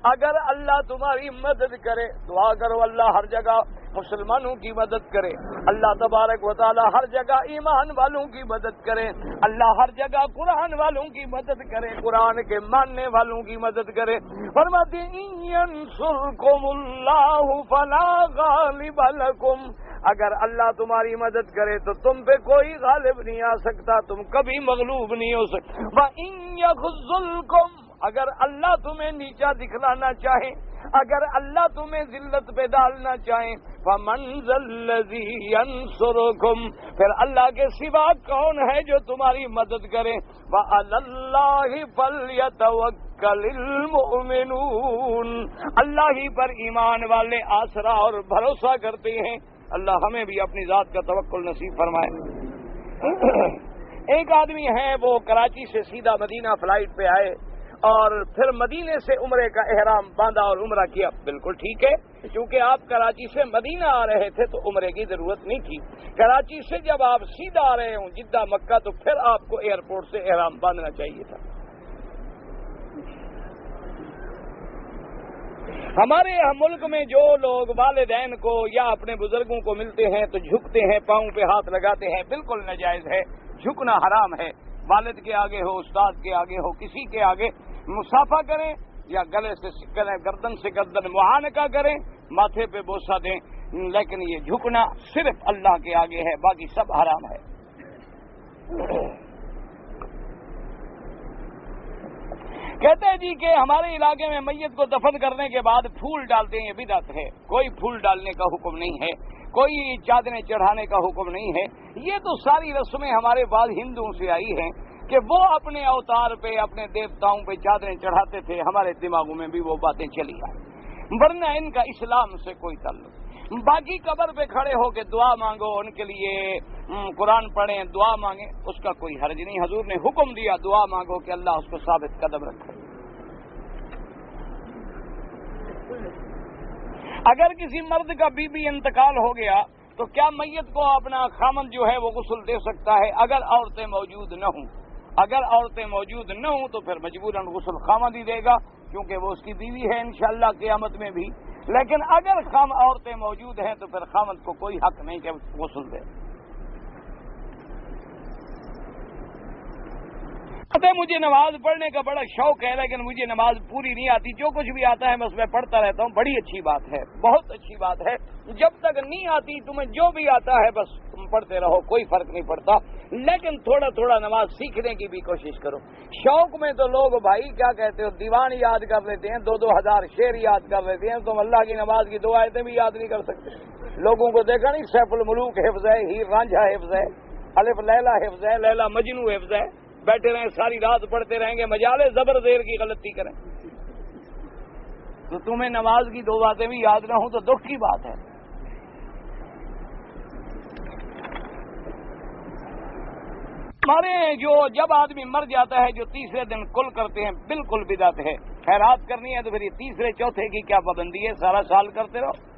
اگر اللہ تمہاری مدد کرے، دعا کرو اللہ ہر جگہ مسلمانوں کی مدد کرے، اللہ تبارک و تعالی ہر جگہ ایمان والوں کی مدد کرے، اللہ ہر جگہ قرآن والوں کی مدد کرے، قرآن کے ماننے والوں کی مدد کرے۔ فرماتے ان ینصرکم اللہ فلا غالب لکم، اگر اللہ تمہاری مدد کرے تو تم پہ کوئی غالب نہیں آ سکتا، تم کبھی مغلوب نہیں ہو سکتے۔ وَإِن يَخْذُلْكُمْ، اگر اللہ تمہیں نیچا دکھلانا چاہے، اگر اللہ تمہیں ذلت پہ ڈالنا چاہیں، فَمَنْ ذَا الَّذِي يَنْصُرُكُمْ، پھر اللہ کے سوا کون ہے جو تمہاری مدد کرے۔ وَعَلَى اللَّهِ فَلْيَتَوَكَّلِ الْمُؤْمِنُونَ، اللہ ہی پر ایمان والے آسرا اور بھروسہ کرتے ہیں۔ اللہ ہمیں بھی اپنی ذات کا توکل نصیب فرمائے۔ ایک آدمی ہے وہ کراچی سے سیدھا مدینہ فلائٹ پہ آئے اور پھر مدینے سے عمرے کا احرام باندھا اور عمرہ کیا، بالکل ٹھیک ہے، کیونکہ آپ کراچی سے مدینہ آ رہے تھے تو عمرے کی ضرورت نہیں تھی۔ کراچی سے جب آپ سیدھا آ رہے ہوں جدہ مکہ تو پھر آپ کو ایئرپورٹ سے احرام باندھنا چاہیے تھا۔ ہمارے ملک میں جو لوگ والدین کو یا اپنے بزرگوں کو ملتے ہیں تو جھکتے ہیں، پاؤں پہ ہاتھ لگاتے ہیں، بالکل ناجائز ہے، جھکنا حرام ہے۔ والد کے آگے ہو، استاد کے آگے ہو، کسی کے آگے مصافحہ کریں یا گلے سے کریں، گردن سے گردن معانقہ کریں، ماتھے پہ بوسہ دیں، لیکن یہ جھکنا صرف اللہ کے آگے ہے، باقی سب حرام ہے۔ کہتے ہیں جی کہ ہمارے علاقے میں میت کو دفن کرنے کے بعد پھول ڈالتے ہیں، یہ بدعت ہے، کوئی پھول ڈالنے کا حکم نہیں ہے، کوئی چادریں چڑھانے کا حکم نہیں ہے۔ یہ تو ساری رسمیں ہمارے بعض ہندوؤں سے آئی ہیں کہ وہ اپنے اوتار پہ اپنے دیوتاؤں پہ چادریں چڑھاتے تھے، ہمارے دماغوں میں بھی وہ باتیں چلی آئی، ورنہ ان کا اسلام سے کوئی تعلق۔ باقی قبر پہ کھڑے ہو کے دعا مانگو، ان کے لیے قرآن پڑھیں دعا مانگیں اس کا کوئی حرج نہیں. حضور نے حکم دیا دعا مانگو کہ اللہ اس کو ثابت قدم رکھے. اگر کسی مرد کا بی انتقال ہو گیا تو کیا میت کو اپنا خامند جو ہے وہ غسل دے سکتا ہے؟ اگر عورتیں موجود نہ ہوں، اگر عورتیں موجود نہ ہوں تو پھر مجبوراً غسل خامند ہی دے گا، کیونکہ وہ اس کی بیوی ہے انشاءاللہ قیامت میں بھی. لیکن اگر عورتیں موجود ہیں تو پھر خامند کو کوئی حق نہیں کہ غسل دے. مجھے نماز پڑھنے کا بڑا شوق ہے لیکن مجھے نماز پوری نہیں آتی. جو کچھ بھی آتا ہے بس میں پڑھتا رہتا ہوں. بڑی اچھی بات ہے، بہت اچھی بات ہے. جب تک نہیں آتی تمہیں جو بھی آتا ہے بس تم پڑھتے رہو، کوئی فرق نہیں پڑتا. لیکن تھوڑا تھوڑا نماز سیکھنے کی بھی کوشش کرو. شوق میں تو لوگ بھائی کیا کہتے ہو دیوان یاد کر لیتے ہیں، 2,000 شعر یاد کر لیتے ہیں. تم اللہ کی نماز کی 2 آیتیں بھی یاد نہیں کر سکتے. لوگوں کو دیکھا نہیں، سیف الملوک حفظ ہے، ہیر رانجھا حفظ ہے، الف لیلا حفظ ہے، لیلا مجنو حفظ ہے. بیٹھے رہیں ساری رات پڑھتے رہیں گے، مجالے زبر دیر کی غلطی کریں. تو تمہیں نماز کی 2 باتیں بھی یاد نہ ہوں تو دکھ کی بات ہے. ہمارے جب آدمی مر جاتا ہے جو تیسرے دن کل کرتے ہیں بالکل بدعت ہے. خیرات کرنی ہے تو پھر یہ تیسرے چوتھے کی کیا پابندی ہے؟ سارا سال کرتے رہو.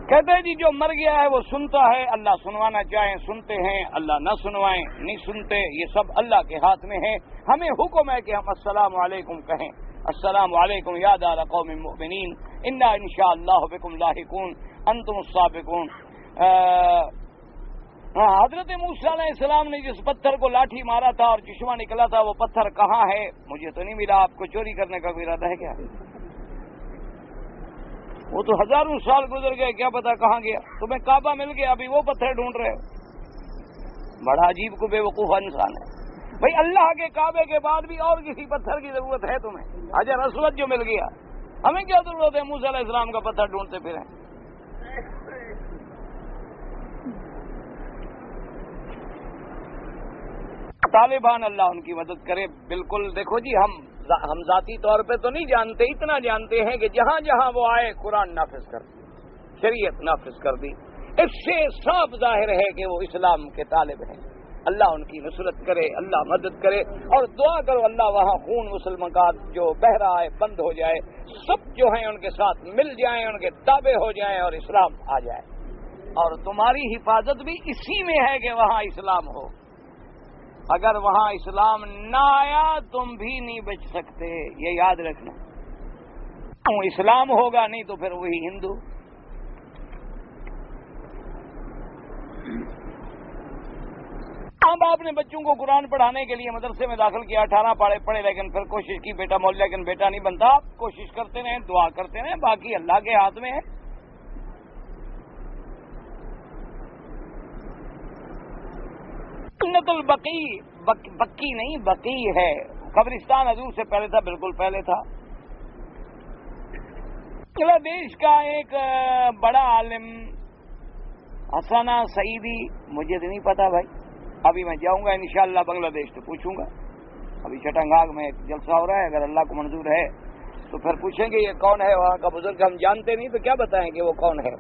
کہتے ہیں جی جو مر گیا ہے وہ سنتا ہے، اللہ سنوانا چاہیں سنتے ہیں، اللہ نہ سنوائیں نہیں سنتے. یہ سب اللہ کے ہاتھ میں ہے. ہمیں حکم ہے کہ ہم السلام علیکم کہیں. السلام علیکم یا دار قوم مؤمنین انا انشاءاللہ بکم لاحقون انتم السابقون. حضرت موسیٰ علیہ السلام نے جس پتھر کو لاٹھی مارا تھا اور چشمہ نکلا تھا وہ پتھر کہاں ہے؟ مجھے تو نہیں ملا. آپ کو چوری کرنے کا کوئی ارادہ ہے کیا؟ وہ تو ہزاروں سال گزر گئے، کیا پتا کہاں گیا. تمہیں کعبہ مل گیا، ابھی وہ پتھر ڈھونڈ رہے ہو. بڑا عجیب کو بے وقوف انسان ہے. بھائی اللہ کے کعبے کے بعد بھی اور کسی پتھر کی ضرورت ہے تمہیں؟ حجر اسود جو مل گیا، ہمیں کیا ضرورت ہے موسیٰ علیہ السلام کا پتھر ڈھونڈتے پھریں؟ طالبان اللہ ان کی مدد کرے. بالکل دیکھو جی ہم ذاتی طور پہ تو نہیں جانتے، اتنا جانتے ہیں کہ جہاں جہاں وہ آئے قرآن نافذ کر دی، شریعت نافذ کر دی. اس سے صاف ظاہر ہے کہ وہ اسلام کے طالب ہیں. اللہ ان کی نصرت کرے، اللہ مدد کرے. اور دعا کرو اللہ وہاں خون مسلمان کا جو بہ رہا ہے بند ہو جائے، سب جو ہیں ان کے ساتھ مل جائیں، ان کے تابع ہو جائیں اور اسلام آ جائے. اور تمہاری حفاظت بھی اسی میں ہے کہ وہاں اسلام ہو. اگر وہاں اسلام نہ آیا تم بھی نہیں بچ سکتے، یہ یاد رکھنا. اسلام ہوگا نہیں تو پھر وہی ہندو. اب آپ نے بچوں کو قرآن پڑھانے کے لیے مدرسے میں داخل کیا، 18 پاڑے پڑھے، لیکن پھر کوشش کی بیٹا مول، لیکن بیٹا نہیں بنتا. آپ کوشش کرتے رہیں، دعا کرتے رہیں، باقی اللہ کے ہاتھ میں ہے. سنت البقی، بکی نہیں بقی ہے. قبرستان حضور سے پہلے تھا، بالکل پہلے تھا. بنگلہ دیش کا ایک بڑا عالم حسن سعیدی، مجھے تو نہیں پتا بھائی، ابھی میں جاؤں گا انشاءاللہ بنگلہ دیش تو پوچھوں گا. ابھی چٹنگاگ میں ایک جلسہ ہو رہا ہے، اگر اللہ کو منظور ہے تو پھر پوچھیں گے یہ کون ہے وہاں کا بزرگ. ہم جانتے نہیں تو کیا بتائیں کہ وہ کون ہے.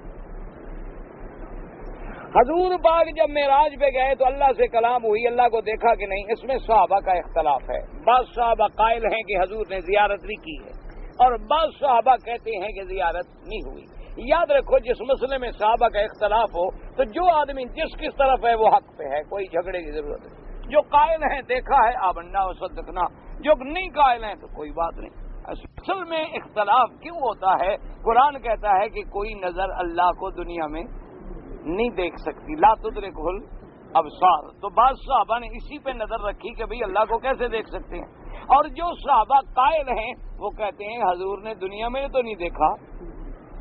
حضور پاک جب معراج پہ گئے تو اللہ سے کلام ہوئی، اللہ کو دیکھا کہ نہیں. اس میں صحابہ کا اختلاف ہے. بعض صحابہ قائل ہیں کہ حضور نے زیارت بھی کی ہے اور بعض صحابہ کہتے ہیں کہ زیارت نہیں ہوئی. یاد رکھو جس مسئلے میں صحابہ کا اختلاف ہو تو جو آدمی جس کس طرف ہے وہ حق پہ ہے، کوئی جھگڑے کی ضرورت نہیں. جو قائل ہیں دیکھا ہے آمنا و صدقنا، جو نہیں قائل ہیں تو کوئی بات نہیں. اصل میں اختلاف کیوں ہوتا ہے؟ قرآن کہتا ہے کہ کوئی نظر اللہ کو دنیا میں نہیں دیکھ سکتی، لا تدرکہ الابصار. تو بعض صحابہ نے اسی پہ نظر رکھی کہ بھئی اللہ کو کیسے دیکھ سکتے ہیں. اور جو صحابہ قائل ہیں وہ کہتے ہیں حضور نے دنیا میں تو نہیں دیکھا،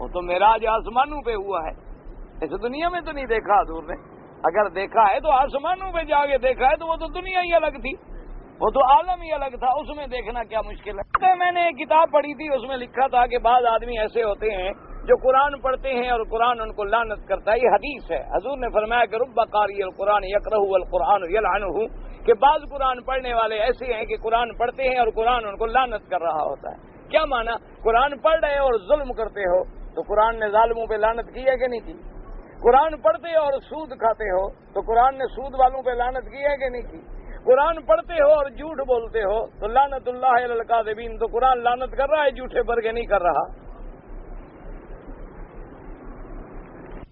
وہ تو معراج آسمانوں پہ ہوا ہے، ایسے دنیا میں تو نہیں دیکھا حضور نے. اگر دیکھا ہے تو آسمانوں پہ جا کے دیکھا ہے تو وہ تو دنیا ہی الگ تھی، وہ تو عالم ہی الگ تھا، اس میں دیکھنا کیا مشکل ہے. میں نے ایک کتاب پڑھی تھی، اس میں لکھا تھا کہ بعض آدمی ایسے ہوتے ہیں جو قرآن پڑھتے ہیں اور قرآن ان کو لعنت کرتا ہے. یہ حدیث ہے، حضور نے فرمایا کہ رب قاری القرآن یکرہ القرآن یلعنہ، کہ بعض قرآن پڑھنے والے ایسے ہیں کہ قرآن پڑھتے ہیں اور قرآن ان کو لعنت کر رہا ہوتا ہے. کیا معنی؟ قرآن پڑھ رہے ہو اور ظلم کرتے ہو، تو قرآن نے ظالموں پہ لعنت کی ہے کہ نہیں کی؟ قرآن پڑھتے ہو اور سود کھاتے ہو تو قرآن نے سود والوں پہ لعنت کی ہے کہ نہیں کی؟ قرآن پڑھتے ہو اور جھوٹ بولتے ہو تو لعنت اللہ علی الکاذبین، تو قرآن لعنت کر رہا ہے جھوٹے پر کے نہیں کر رہا؟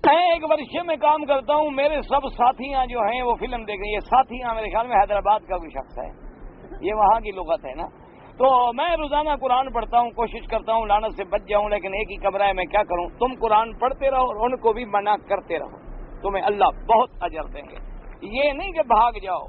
میں ایک ورشے میں کام کرتا ہوں، میرے سب ساتھیاں جو ہیں وہ فلم دیکھ رہی ہیں. ساتھیاں میرے خیال میں حیدرآباد کا کوئی شخص ہے، یہ وہاں کی لغت ہے نا. تو میں روزانہ قرآن پڑھتا ہوں، کوشش کرتا ہوں لعنت سے بچ جاؤں، لیکن ایک ہی کمرہ ہے، میں کیا کروں؟ تم قرآن پڑھتے رہو اور ان کو بھی منع کرتے رہو، تمہیں اللہ بہت اجر دیں گے. یہ نہیں کہ بھاگ جاؤ.